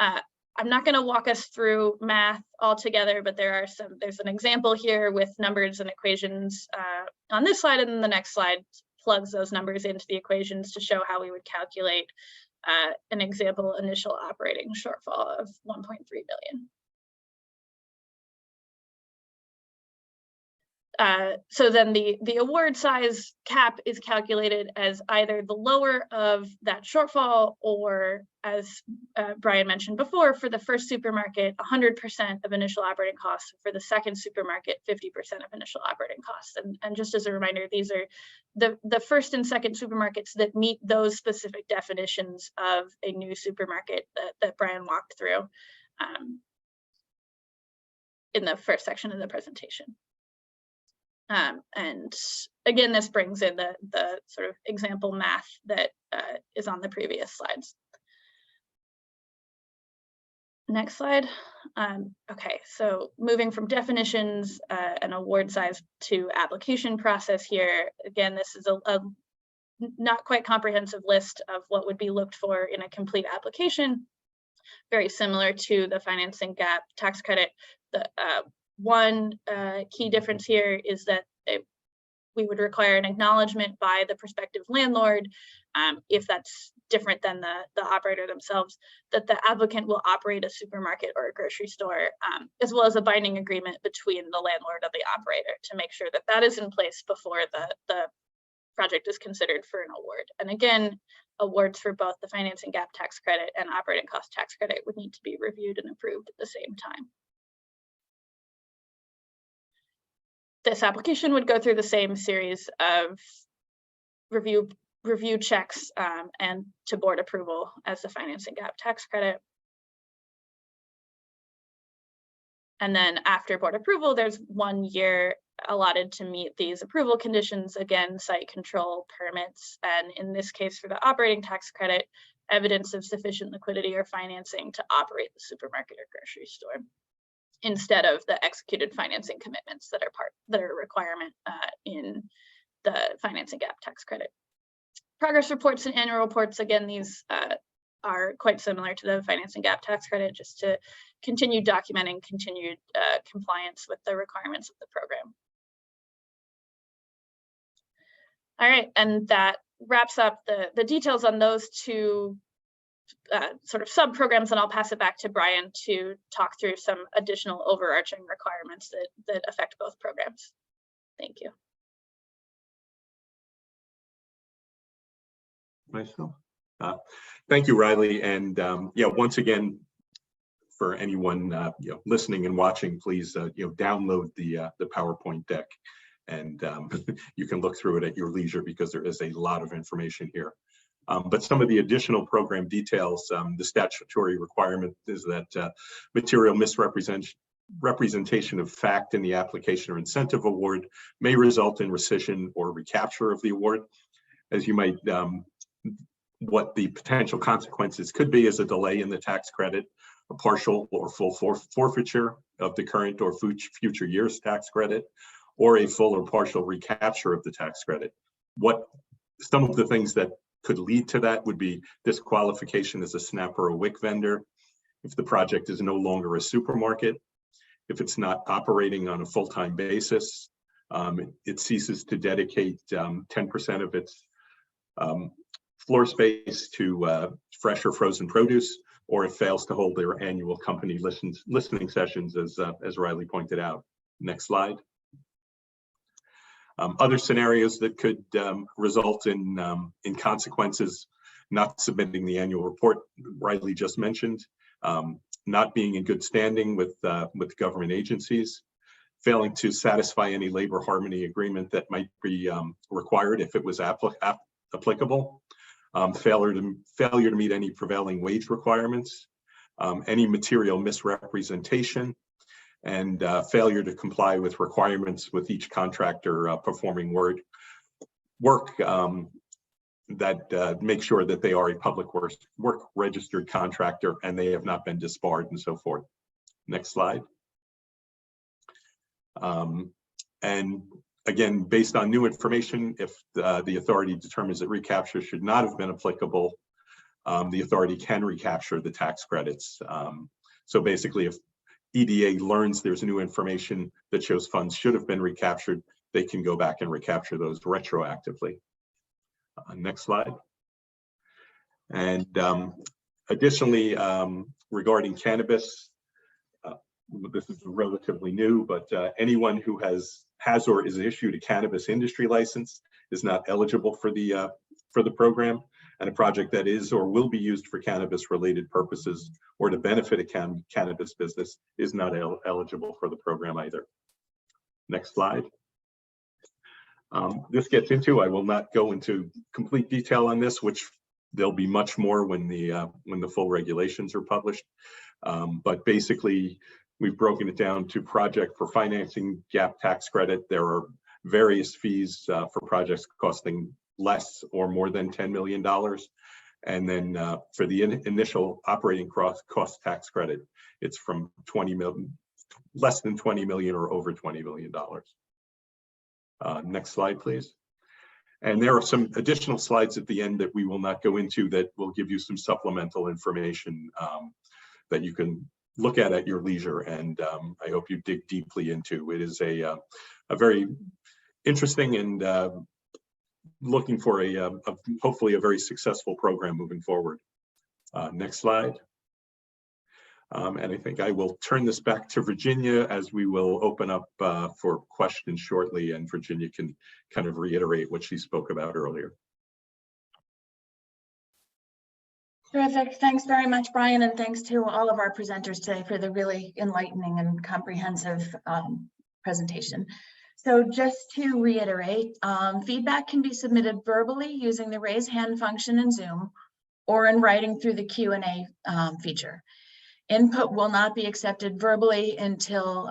I'm not going to walk us through math altogether, but there's an example here with numbers and equations on this slide, and then the next slide plugs those numbers into the equations to show how we would calculate an example initial operating shortfall of 1.3 billion. So then the award size cap is calculated as either the lower of that shortfall, or as Brian mentioned before, for the first supermarket, 100% of initial operating costs. For the second supermarket, 50% of initial operating costs. And just as a reminder, these are the first and second supermarkets that meet those specific definitions of a new supermarket that Brian walked through in the first section of the presentation. And again, this brings in the sort of example math that is on the previous slides. Next slide. Okay, so moving from definitions and award size to application process here. Again, this is a not quite comprehensive list of what would be looked for in a complete application. Very similar to the financing gap tax credit. The one key difference here is that we would require an acknowledgement by the prospective landlord, if that's different than the operator themselves, that the applicant will operate a supermarket or a grocery store, as well as a binding agreement between the landlord and the operator to make sure that that is in place before the project is considered for an award. And again, awards for both the financing gap tax credit and operating cost tax credit would need to be reviewed and approved at the same time. This application would go through the same series of review checks and to board approval as the financing gap tax credit. And then after board approval, there's 1 year allotted to meet these approval conditions. Again, site control, permits, and in this case for the operating tax credit, evidence of sufficient liquidity or financing to operate the supermarket or grocery store. instead of the executed financing commitments that are a requirement in the financing gap tax credit. Progress reports and annual reports, again, these are quite similar to the financing gap tax credit, just to continue documenting continued compliance with the requirements of the program. All right, and that wraps up the details on those two sort of sub-programs, and I'll pass it back to Brian to talk through some additional overarching requirements that affect both programs. Thank you. Myself. Thank you, Riley. And yeah, once again, for anyone listening and watching, please download the PowerPoint deck, and you can look through it at your leisure because there is a lot of information here. But some of the additional program details, the statutory requirement is that material misrepresentation of fact in the application or incentive award may result in rescission or recapture of the award. As you might, what the potential consequences could be is a delay in the tax credit, a partial or full forfeiture of the current or future year's tax credit, or a full or partial recapture of the tax credit. What some of the things that could lead to that would be disqualification as a SNAP or a WIC vendor, if the project is no longer a supermarket, if it's not operating on a full-time basis, it ceases to dedicate 10% of its floor space to fresh or frozen produce, or it fails to hold their annual company listening sessions, as Riley pointed out. Next slide. Other scenarios that could result in consequences: not submitting the annual report Riley just mentioned, not being in good standing with government agencies, failing to satisfy any labor harmony agreement that might be required if it was applicable, failure to meet any prevailing wage requirements, any material misrepresentation, and failure to comply with requirements with each contractor performing work that make sure that they are a public work registered contractor and they have not been disbarred and so forth. Next slide. And again, based on new information, if the authority determines that recapture should not have been applicable, the authority can recapture the tax credits. So basically, if EDA learns there's new information that shows funds should have been recaptured, they can go back and recapture those retroactively. Next slide. And additionally, regarding cannabis, this is relatively new, but anyone who has or is issued a cannabis industry license is not eligible for the program, and a project that is or will be used for cannabis related purposes or to benefit a cannabis business is not eligible for the program either. Next slide. This gets into, I will not go into complete detail on this, which there'll be much more when the full regulations are published. But basically, we've broken it down to project for financing gap tax credit. There are various fees for projects costing less or more than $10 million. And then for the initial operating cost tax credit, it's from less than 20 million or over $20 million. Next slide, please. And there are some additional slides at the end that we will not go into that will give you some supplemental information that you can look at your leisure, and I hope you dig deeply into. It is a very interesting and looking for hopefully a very successful program moving forward. Next slide. And I think I will turn this back to Virginia as we will open up for questions shortly, and Virginia can kind of reiterate what she spoke about earlier. Terrific. Thanks very much, Brian, and thanks to all of our presenters today for the really enlightening and comprehensive presentation. So just to reiterate, feedback can be submitted verbally using the raise hand function in Zoom or in writing through the Q&A feature. Input will not be accepted verbally until,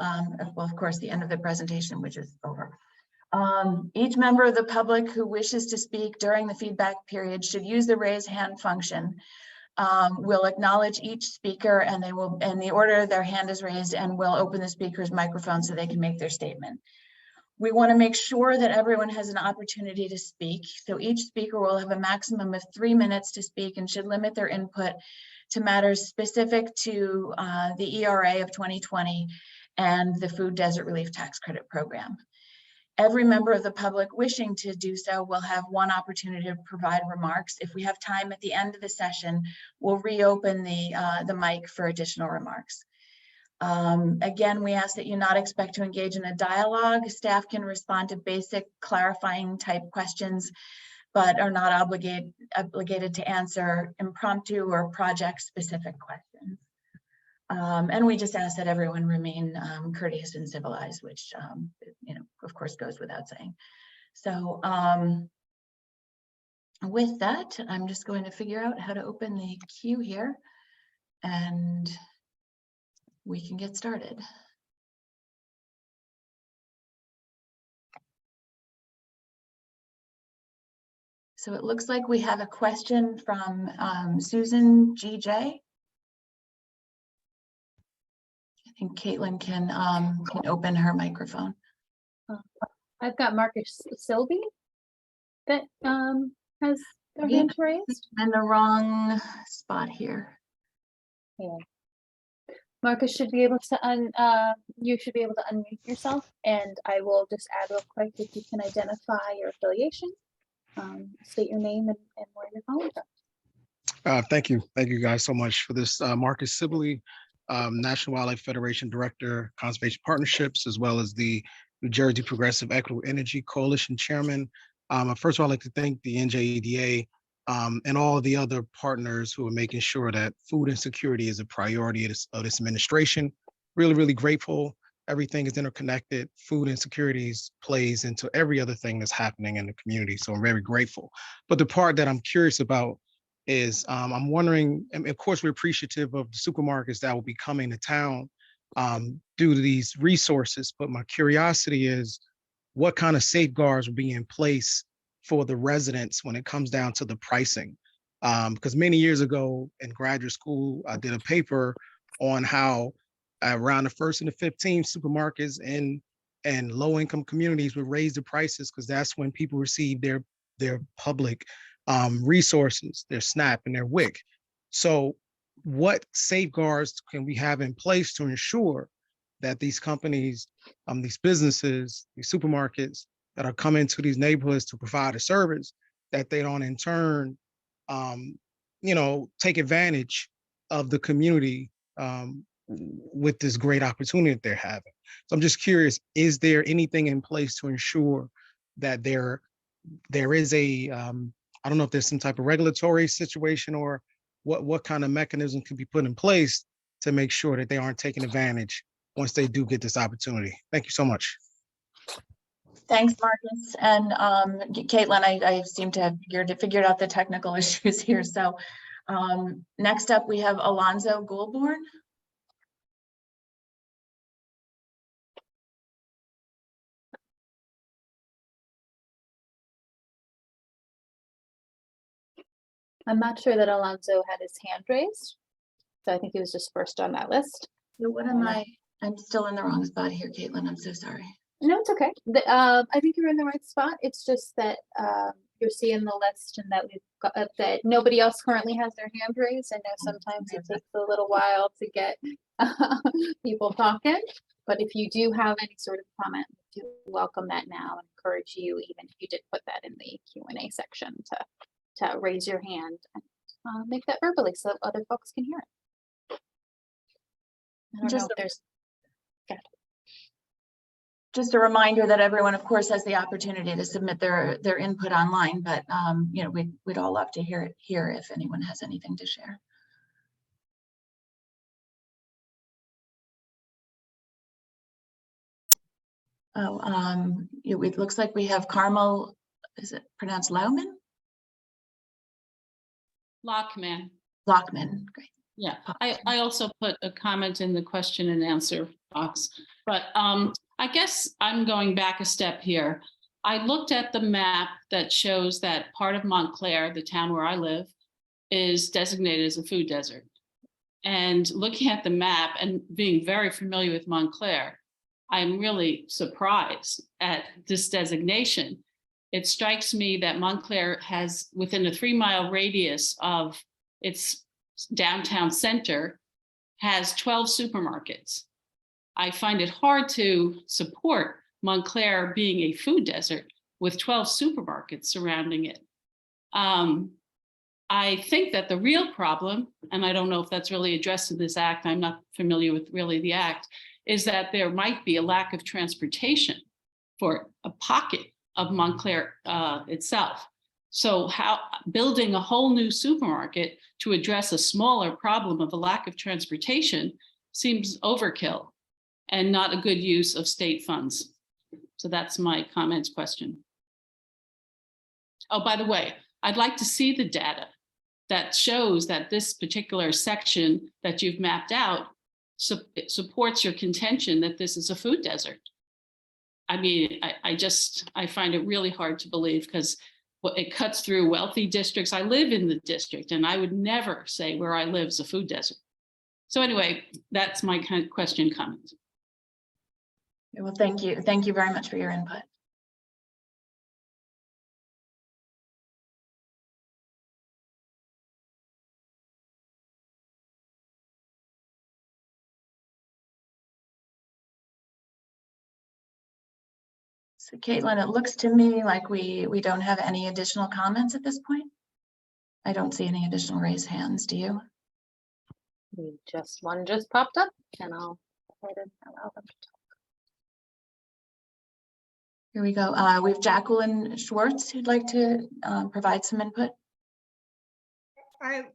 well, of course, the end of the presentation, which is over. Each member of the public who wishes to speak during the feedback period should use the raise hand function. We'll acknowledge each speaker, and they will, in the order their hand is raised, and we'll open the speaker's microphone so they can make their statement. We want to make sure that everyone has an opportunity to speak. So each speaker will have a maximum of 3 minutes to speak and should limit their input to matters specific to the ERA of 2020 and the Food Desert Relief Tax Credit Program. Every member of the public wishing to do so will have one opportunity to provide remarks. If we have time at the end of the session, we'll reopen the mic for additional remarks. Again, we ask that you not expect to engage in a dialogue. Staff can respond to basic clarifying type questions, but are not obligated to answer impromptu or project specific questions. And we just ask that everyone remain courteous and civilized, which, you know, of course goes without saying. So with that, I'm just going to figure out how to open the queue here, and we can get started. So it looks like we have a question from Susan GJ. I think Caitlin can open her microphone. I've got Marcus Sibley that has their hand raised. In the wrong spot here. Yeah. Marcus should be able to you should be able to unmute yourself, and I will just add real quick if you can identify your affiliation, state your name and where you're calling from. Thank you guys so much for this. Marcus Sibley, National Wildlife Federation Director, Conservation Partnerships, as well as the New Jersey Progressive Equitable Energy Coalition Chairman. First of all, I'd like to thank the NJEDA and all the other partners who are making sure that food insecurity is a priority of this administration. Really, really grateful. Everything is interconnected. Food insecurities plays into every other thing that's happening in the community. So I'm very grateful. But the part that I'm curious about is I'm wondering, and of course, we're appreciative of the supermarkets that will be coming to town due to these resources. But my curiosity is what kind of safeguards will be in place for the residents when it comes down to the pricing. Because many years ago in graduate school, I did a paper on how around the 1st and the 15th supermarkets in low-income communities would raise the prices because that's when people receive their public resources, their SNAP and their WIC. So what safeguards can we have in place to ensure that these companies, these businesses, these supermarkets that are coming to these neighborhoods to provide a service, that they don't in turn, you know, take advantage of the community with this great opportunity that they're having. So I'm just curious, is there anything in place to ensure that there is a, I don't know if there's some type of regulatory situation or what kind of mechanism can be put in place to make sure that they aren't taking advantage once they do get this opportunity. Thank you so much. Thanks, Marcus. And Caitlin, I seem to have figured out the technical issues here. So next up, we have Alonzo Goulbourne. I'm not sure that Alonzo had his hand raised, so I think he was just first on that list. So what am I? I'm still in the wrong spot here, Caitlin. I'm so sorry. No, it's okay. I think you're in the right spot. It's just that you're seeing the list and that we've got that nobody else currently has their hand raised. I know sometimes it takes a little while to get people talking, but if you do have any sort of comment, we do welcome that now and encourage you, even if you did put that in the Q&A section, to raise your hand and make that verbally so other folks can hear it. I don't know if there's. Just a reminder that everyone, of course, has the opportunity to submit their input online, but you know, we'd all love to hear it here if anyone has anything to share. Oh, it looks like we have Carmel. Is it pronounced Lauman? Lockman. Lockman, great. Yeah, I also put a comment in the question and answer box, but I guess I'm going back a step here. I looked at the map that shows that part of Montclair, the town where I live, is designated as a food desert. And looking at the map and being very familiar with Montclair, I'm really surprised at this designation. It strikes me that Montclair has, within a 3-mile radius of its downtown center, has 12 supermarkets. I find it hard to support Montclair being a food desert with 12 supermarkets surrounding it. I think that the real problem, and I don't know if that's really addressed in this act, I'm not familiar with really the act, is that there might be a lack of transportation for a pocket of Montclair itself. So how building a whole new supermarket to address a smaller problem of a lack of transportation seems overkill and not a good use of state funds. So that's my comments question. Oh, by the way, I'd like to see the data that shows that this particular section that you've mapped out supports your contention that this is a food desert. I mean, I find it really hard to believe because it cuts through wealthy districts. I live in the district and I would never say where I live is a food desert. So anyway, that's my kind of question comment. Well, thank you. Thank you very much for your input. So Caitlin, it looks to me like we don't have any additional comments at this point. I don't see any additional raised hands. Do you? One just popped up, and I'll go ahead and allow them to talk. Here we go. We have Jacqueline Schwartz who'd like to provide some input.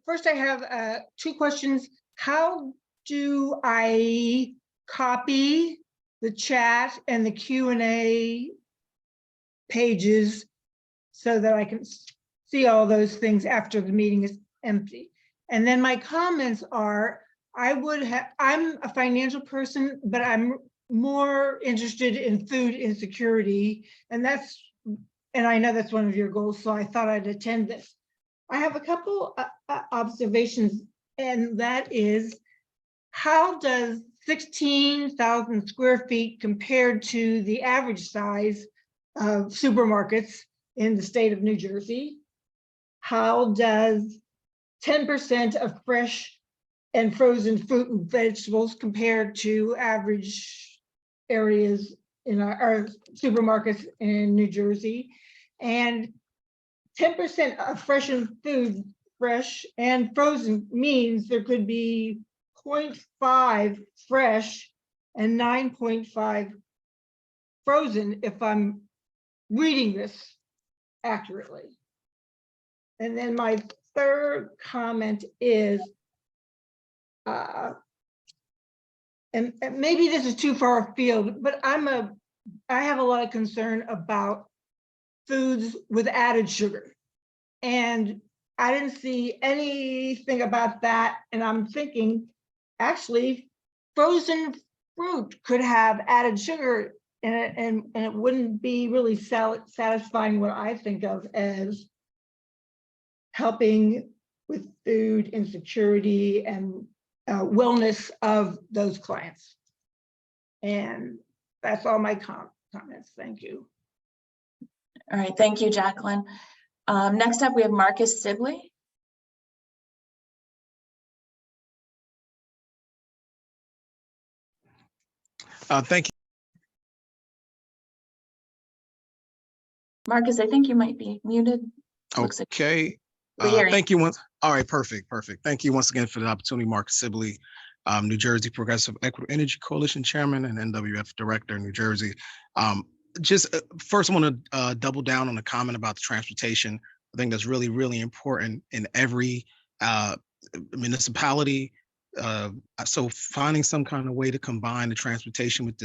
First, I have 2 questions. How do I copy the chat and the Q&A pages so that I can see all those things after the meeting is empty? And then my comments are, I'm a financial person, but I'm more interested in food insecurity, and I know that's one of your goals, so I thought I'd attend this. I have a couple observations, and that is, how does 16,000 square feet compared to the average size of supermarkets in the state of New Jersey? How does 10% of fresh and frozen fruit and vegetables compared to average areas in our supermarkets in New Jersey? And 10% of fresh and frozen means there could be 0.5 fresh and 9.5 frozen, if I'm reading this accurately. And then my third comment is, and maybe this is too far afield, but I have a lot of concern about foods with added sugar. And I didn't see anything about that. And I'm thinking, actually, frozen fruit could have added sugar in it, and it wouldn't be really satisfying what I think of as helping with food insecurity and wellness of those clients. And that's all my comments. Thank you. All right, thank you, Jacqueline. Next up, we have Marcus Sibley. Thank you. Marcus, I think you might be muted. Okay. Thank you. All right, perfect. Thank you once again for the opportunity, Marcus Sibley, New Jersey Progressive Equitable Energy Coalition Chairman and NWF Director in New Jersey. First, I want to double down on the comment about the transportation. I think that's really, really important in every municipality. So finding some kind of way to combine the transportation with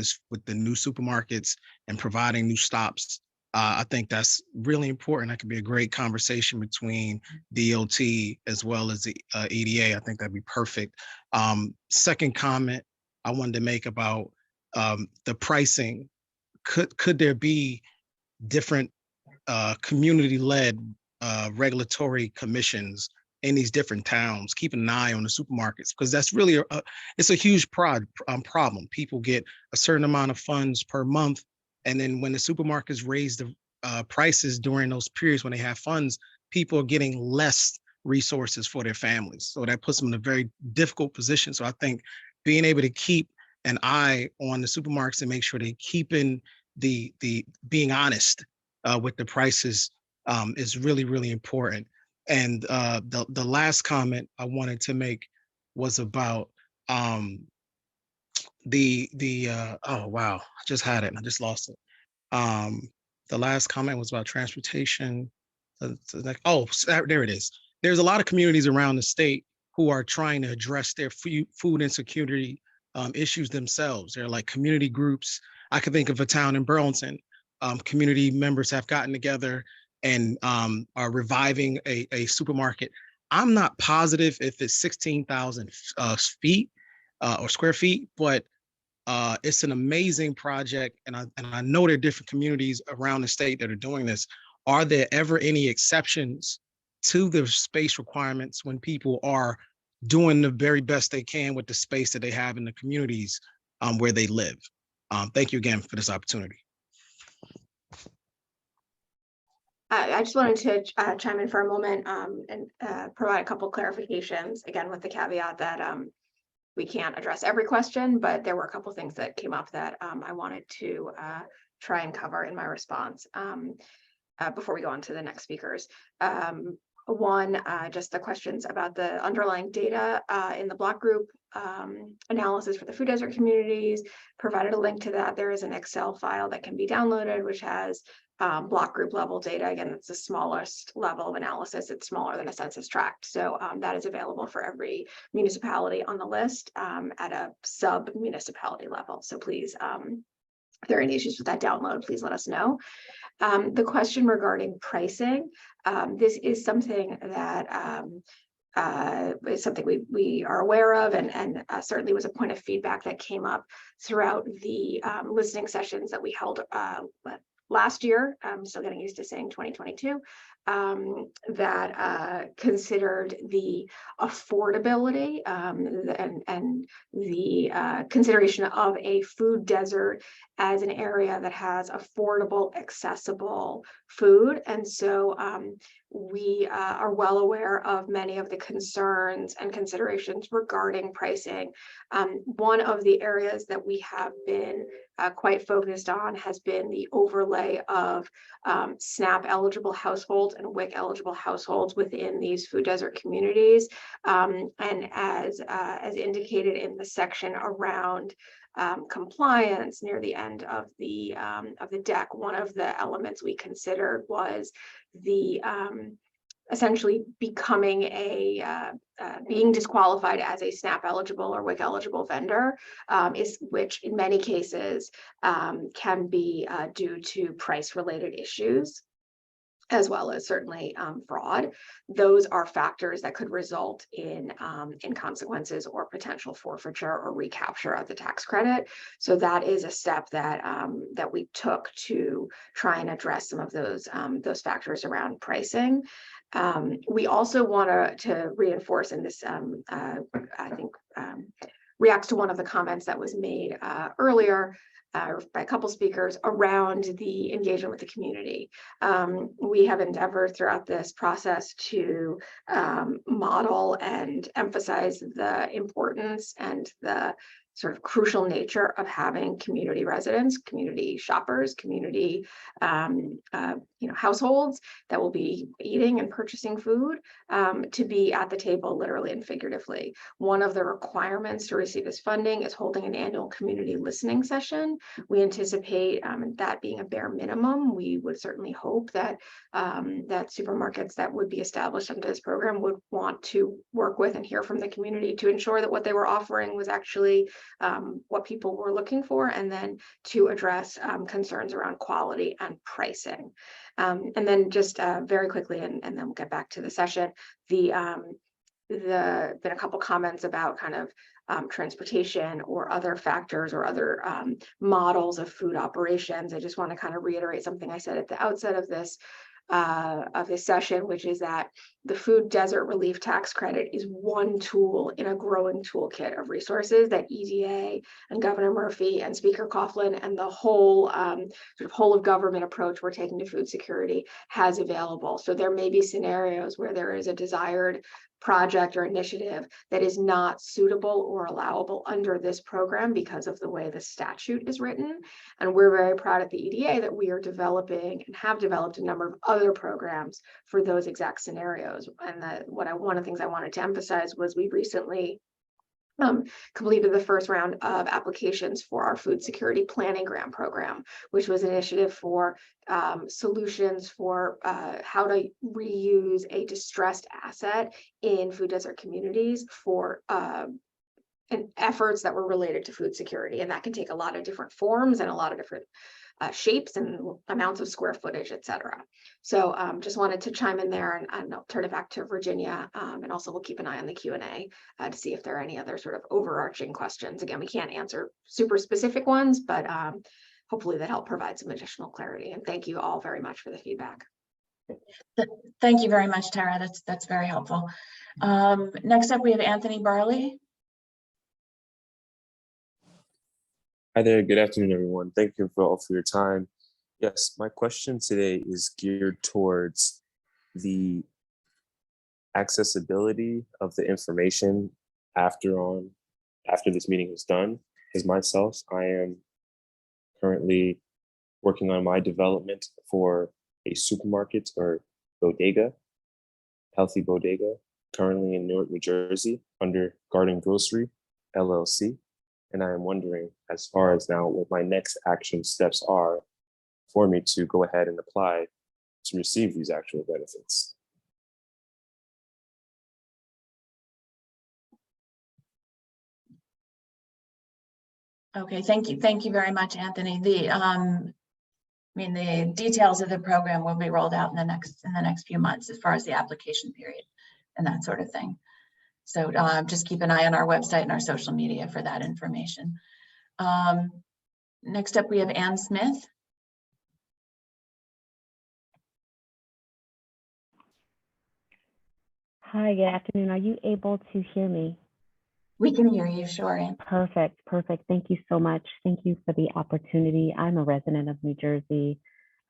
the new supermarkets and providing new stops, I think that's really important. That could be a great conversation between DOT as well as the EDA. I think that'd be perfect. Second comment I wanted to make about the pricing. Could there be different community-led regulatory commissions in these different towns, keeping an eye on the supermarkets, because that's really it's a huge problem. People get a certain amount of funds per month, and then when the supermarkets raise the prices during those periods when they have funds, people are getting less resources for their families. So that puts them in a very difficult position. So I think being able to keep an eye on the supermarkets and make sure they're keeping the being honest with the prices is really, really important. And the last comment I wanted to make was about oh wow, I just had it, I just lost it. The last comment was about transportation. Oh, there it is. There's a lot of communities around the state who are trying to address their food insecurity issues themselves. They're like community groups. I can think of a town in Burlington. Community members have gotten together and are reviving a supermarket. I'm not positive if it's 16,000 feet or square feet, but it's an amazing project. And I know there are different communities around the state that are doing this. Are there ever any exceptions to the space requirements when people are doing the very best they can with the space that they have in the communities where they live? Thank you again for this opportunity. I just wanted to chime in for a moment and provide a couple clarifications, again, with the caveat that we can't address every question, but there were a couple things that came up that I wanted to try and cover in my response before we go on to the next speakers. One, just the questions about the underlying data in the block group analysis for the food desert communities. Provided a link to that. There is an Excel file that can be downloaded, which has block group level data. Again, it's the smallest level of analysis. It's smaller than a census tract. So that is available for every municipality on the list at a sub municipality level. So please, if there are any issues with that download, please let us know. The question regarding pricing, this is something that is something we are aware of, and certainly was a point of feedback that came up throughout the listening sessions that we held last year. I'm still getting used to saying 2022, that considered the affordability and the consideration of a food desert as an area that has affordable, accessible food. And so we are well aware of many of the concerns and considerations regarding pricing. One of the areas that we have been quite focused on has been the overlay of SNAP eligible households and WIC eligible households within these food desert communities. And as indicated in the section around compliance near the end of the deck, one of the elements we considered was the essentially becoming being disqualified as a SNAP eligible or WIC eligible vendor, which in many cases can be due to price related issues, as well as certainly fraud. Those are factors that could result in consequences or potential forfeiture or recapture of the tax credit. So that is a step that that we took to try and address some of those factors around pricing. We also want to reinforce, and this I think reacts to one of the comments that was made earlier by a couple speakers around the engagement with the community. We have endeavored throughout this process to model and emphasize the importance and the sort of crucial nature of having community residents, community shoppers, community households that will be eating and purchasing food to be at the table literally and figuratively. One of the requirements to receive this funding is holding an annual community listening session. We anticipate that being a bare minimum. We would certainly hope that that supermarkets that would be established under this program would want to work with and hear from the community to ensure that what they were offering was actually what people were looking for, and then to address concerns around quality and pricing. And then just very quickly, and then we'll get back to the session, been a couple comments about kind of transportation or other factors or other models of food operations. I just want to kind of reiterate something I said at the outset of this. of this session, which is that the food desert relief tax credit is one tool in a growing toolkit of resources that EDA and Governor Murphy and Speaker Coughlin and the whole sort of whole of government approach we're taking to food security has available. So there may be scenarios where there is a desired project or initiative that is not suitable or allowable under this program because of the way the statute is written. And we're very proud at the EDA that we are developing and have developed a number of other programs for those exact scenarios. And one of the things I wanted to emphasize was we recently completed the first round of applications for our food security planning grant program, which was an initiative for solutions for how to reuse a distressed asset in food desert communities for efforts that were related to food security. And that can take a lot of different forms and a lot of different shapes and amounts of square footage, et cetera. So just wanted to chime in there and I'll turn it back to Virginia. And also we'll keep an eye on the Q&A to see if there are any other sort of overarching questions. Again, we can't answer super specific ones, but hopefully that help provide some additional clarity. And thank you all very much for the feedback. Thank you very much, Tara. That's very helpful. Next up, we have Anthony Barley. Hi there, good afternoon, everyone. Thank you all for your time. Yes, my question today is geared towards the accessibility of the information after this meeting is done. As myself, I am currently working on my development for a supermarket or bodega, healthy bodega, currently in Newark, New Jersey, under Garden Grocery, LLC. And I am wondering, as far as now, what my next action steps are for me to go ahead and apply to receive these actual benefits. Okay, thank you. Thank you very much, Anthony. The details of the program will be rolled out in the next few months as far as the application period and that sort of thing. So just keep an eye on our website and our social media for that information. Next up, we have Ann Smith. Hi, good afternoon. Are you able to hear me? We can hear you, sure, Ann. Perfect. Thank you so much. Thank you for the opportunity. I'm a resident of New Jersey.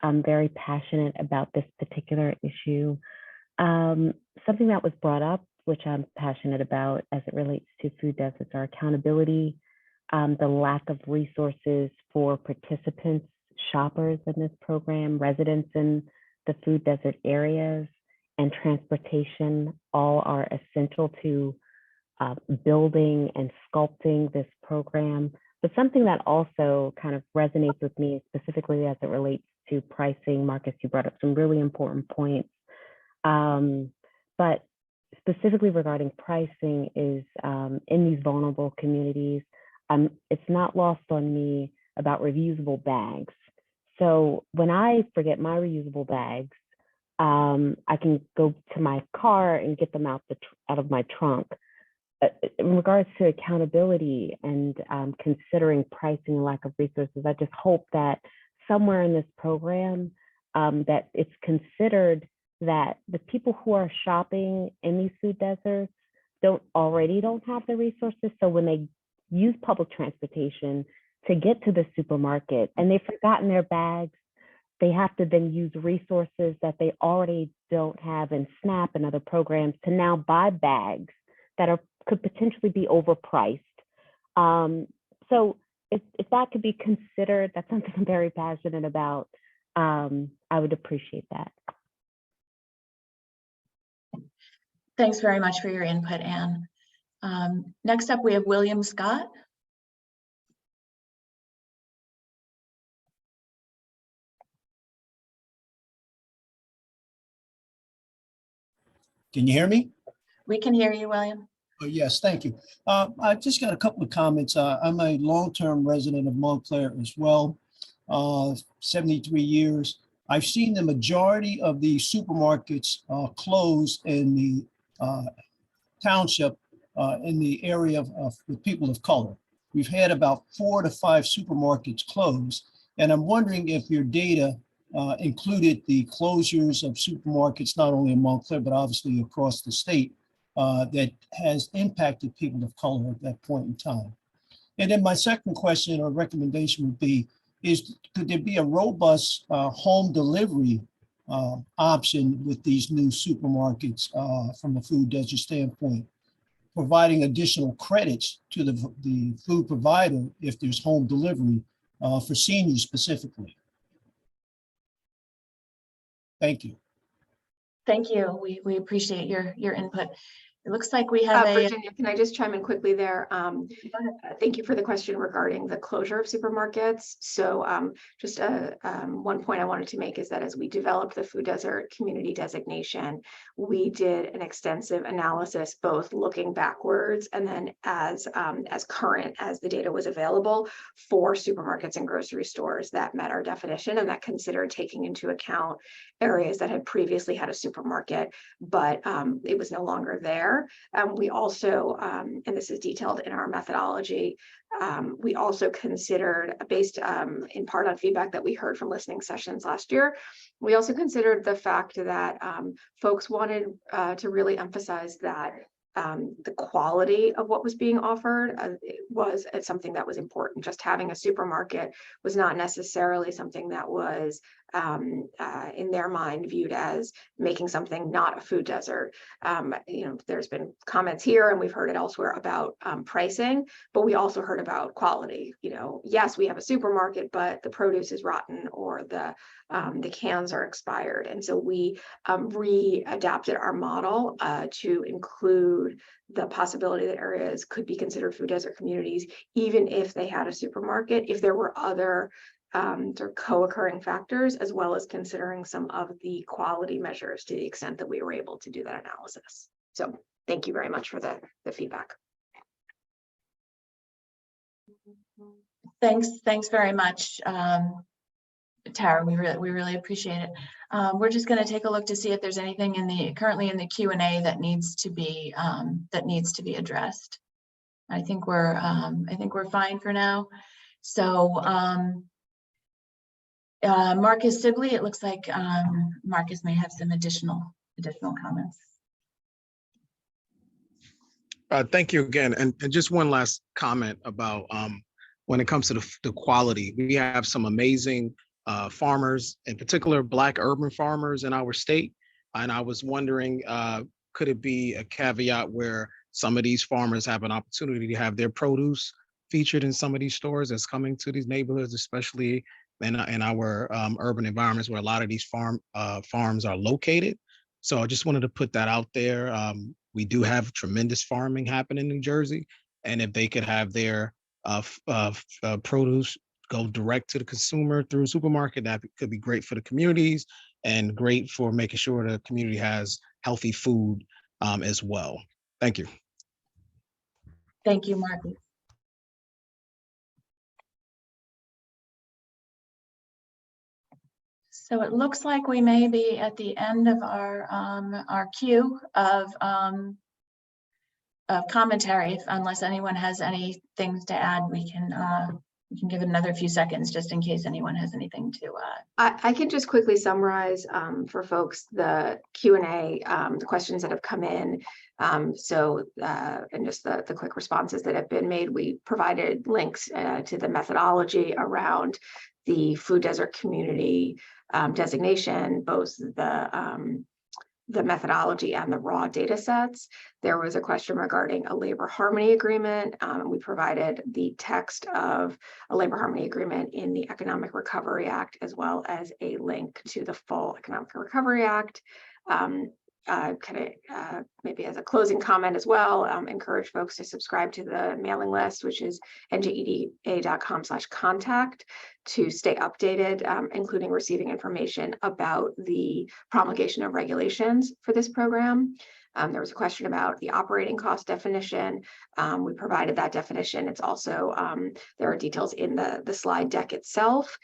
I'm very passionate about this particular issue. Something that was brought up, which I'm passionate about as it relates to food deserts, are accountability, the lack of resources for participants, shoppers in this program, residents in the food desert areas, and transportation all are essential to building and sculpting this program. But something that also kind of resonates with me, specifically as it relates to pricing. Marcus, you brought up some really important points. But specifically regarding pricing is in these vulnerable communities, it's not lost on me about reusable bags. So when I forget my reusable bags, I can go to my car and get them out of my trunk. In regards to accountability and considering pricing and lack of resources, I just hope that somewhere in this program that it's considered that the people who are shopping in these food deserts don't have the resources. So when they use public transportation to get to the supermarket and they've forgotten their bags, they have to then use resources that they already don't have in SNAP and other programs to now buy bags that could potentially be overpriced. So if that could be considered, that's something I'm very passionate about. I would appreciate that. Thanks very much for your input, Anne. Next up, we have William Scott. Can you hear me? We can hear you, William. Oh, yes, thank you. I just got a couple of comments. I'm a long-term resident of Montclair as well, 73 years. I've seen the majority of the supermarkets close in the township in the area of the people of color. We've had about 4 to 5 supermarkets close, and I'm wondering if your data included the closures of supermarkets, not only in Montclair, but obviously across the state, that has impacted people of color at that point in time. And then my second question or recommendation would be, could there be a robust home delivery option with these new supermarkets from a food desert standpoint, providing additional credits to the food provider if there's home delivery for seniors specifically? Thank you. Thank you. We appreciate your input. It looks like we have Virginia, can I just chime in quickly there? Thank you for the question regarding the closure of supermarkets. So just one point I wanted to make is that as we developed the food desert community designation, we did an extensive analysis, both looking backwards and then as current as the data was available for supermarkets and grocery stores that met our definition and that considered taking into account areas that had previously had a supermarket, but it was no longer there. We also, and this is detailed in our methodology, we also considered, based in part on feedback that we heard from listening sessions last year, we also considered the fact that folks wanted to really emphasize that the quality of what was being offered was something that was important. Just having a supermarket was not necessarily something that was in their mind viewed as making something not a food desert. There's been comments here and we've heard it elsewhere about pricing, but we also heard about quality. Yes, we have a supermarket, but the produce is rotten or the cans are expired. And so we readapted our model to include the possibility that areas could be considered food desert communities, even if they had a supermarket, if there were other sort of co-occurring factors, as well as considering some of the quality measures to the extent that we were able to do that analysis. So thank you very much for the feedback. Thanks very much, Tara. We really appreciate it. We're just going to take a look to see if there's anything currently in the Q&A that needs to be addressed. I think we're fine for now. So Marcus Sibley, it looks like Marcus may have some additional comments. Thank you again. And just one last comment about when it comes to the quality. We have some amazing farmers, in particular Black urban farmers in our state. And I was wondering, could it be a caveat where some of these farmers have an opportunity to have their produce featured in some of these stores that's coming to these neighborhoods, especially in our urban environments where a lot of these farms are located. So I just wanted to put that out there. We do have tremendous farming happening in New Jersey, and if they could have their produce go direct to the consumer through a supermarket, that could be great for the communities and great for making sure the community has healthy food as well. Thank you. Thank you, Marcus. So it looks like we may be at the end of our queue of commentary. Unless anyone has any things to add, we can give it another few seconds just in case anyone has anything to. I can just quickly summarize for folks the Q&A, the questions that have come in. And just the quick responses that have been made. We provided links to the methodology around the food desert community designation, both the methodology and the raw data sets. There was a question regarding a labor harmony agreement. We provided the text of a labor harmony agreement in the Economic Recovery Act, as well as a link to the full Economic Recovery Act. Maybe as a closing comment as well, encourage folks to subscribe to the mailing list, which is njeda.com/contact, to stay updated, including receiving information about the promulgation of regulations for this program. There was a question about the operating cost definition. We provided that definition. It's also, there are details in the slide deck itself.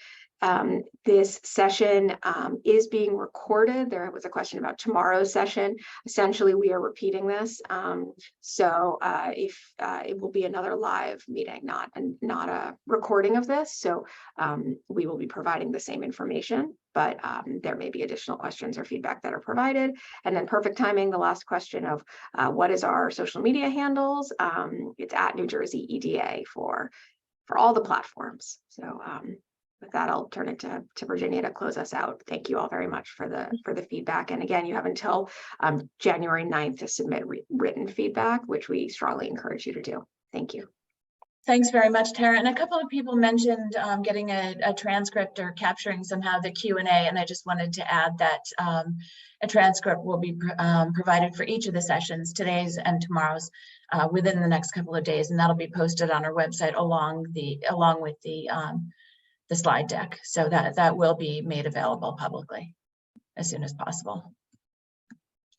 This session is being recorded. There was a question about tomorrow's session. Essentially, we are repeating this. If it will be another live meeting, not a recording of this. So we will be providing the same information, but there may be additional questions or feedback that are provided. And then perfect timing, the last question of what is our social media handles? It's at New Jersey EDA for all the platforms. So with that, I'll turn it to Virginia to close us out. Thank you all very much for the feedback. And again, you have until January 9th to submit written feedback, which we strongly encourage you to do. Thank you. Thanks very much, Tara. And a couple of people mentioned getting a transcript or capturing somehow the Q&A, and I just wanted to add that a transcript will be provided for each of the sessions, today's and tomorrow's, within the next couple of days, and that'll be posted on our website along with the slide deck. So that will be made available publicly as soon as possible.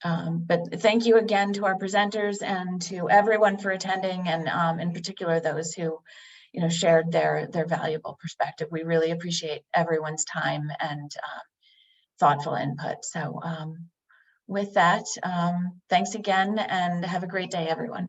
But thank you again to our presenters and to everyone for attending, and in particular those who, shared their valuable perspective. We really appreciate everyone's time and thoughtful input. So with that, thanks again and have a great day, everyone.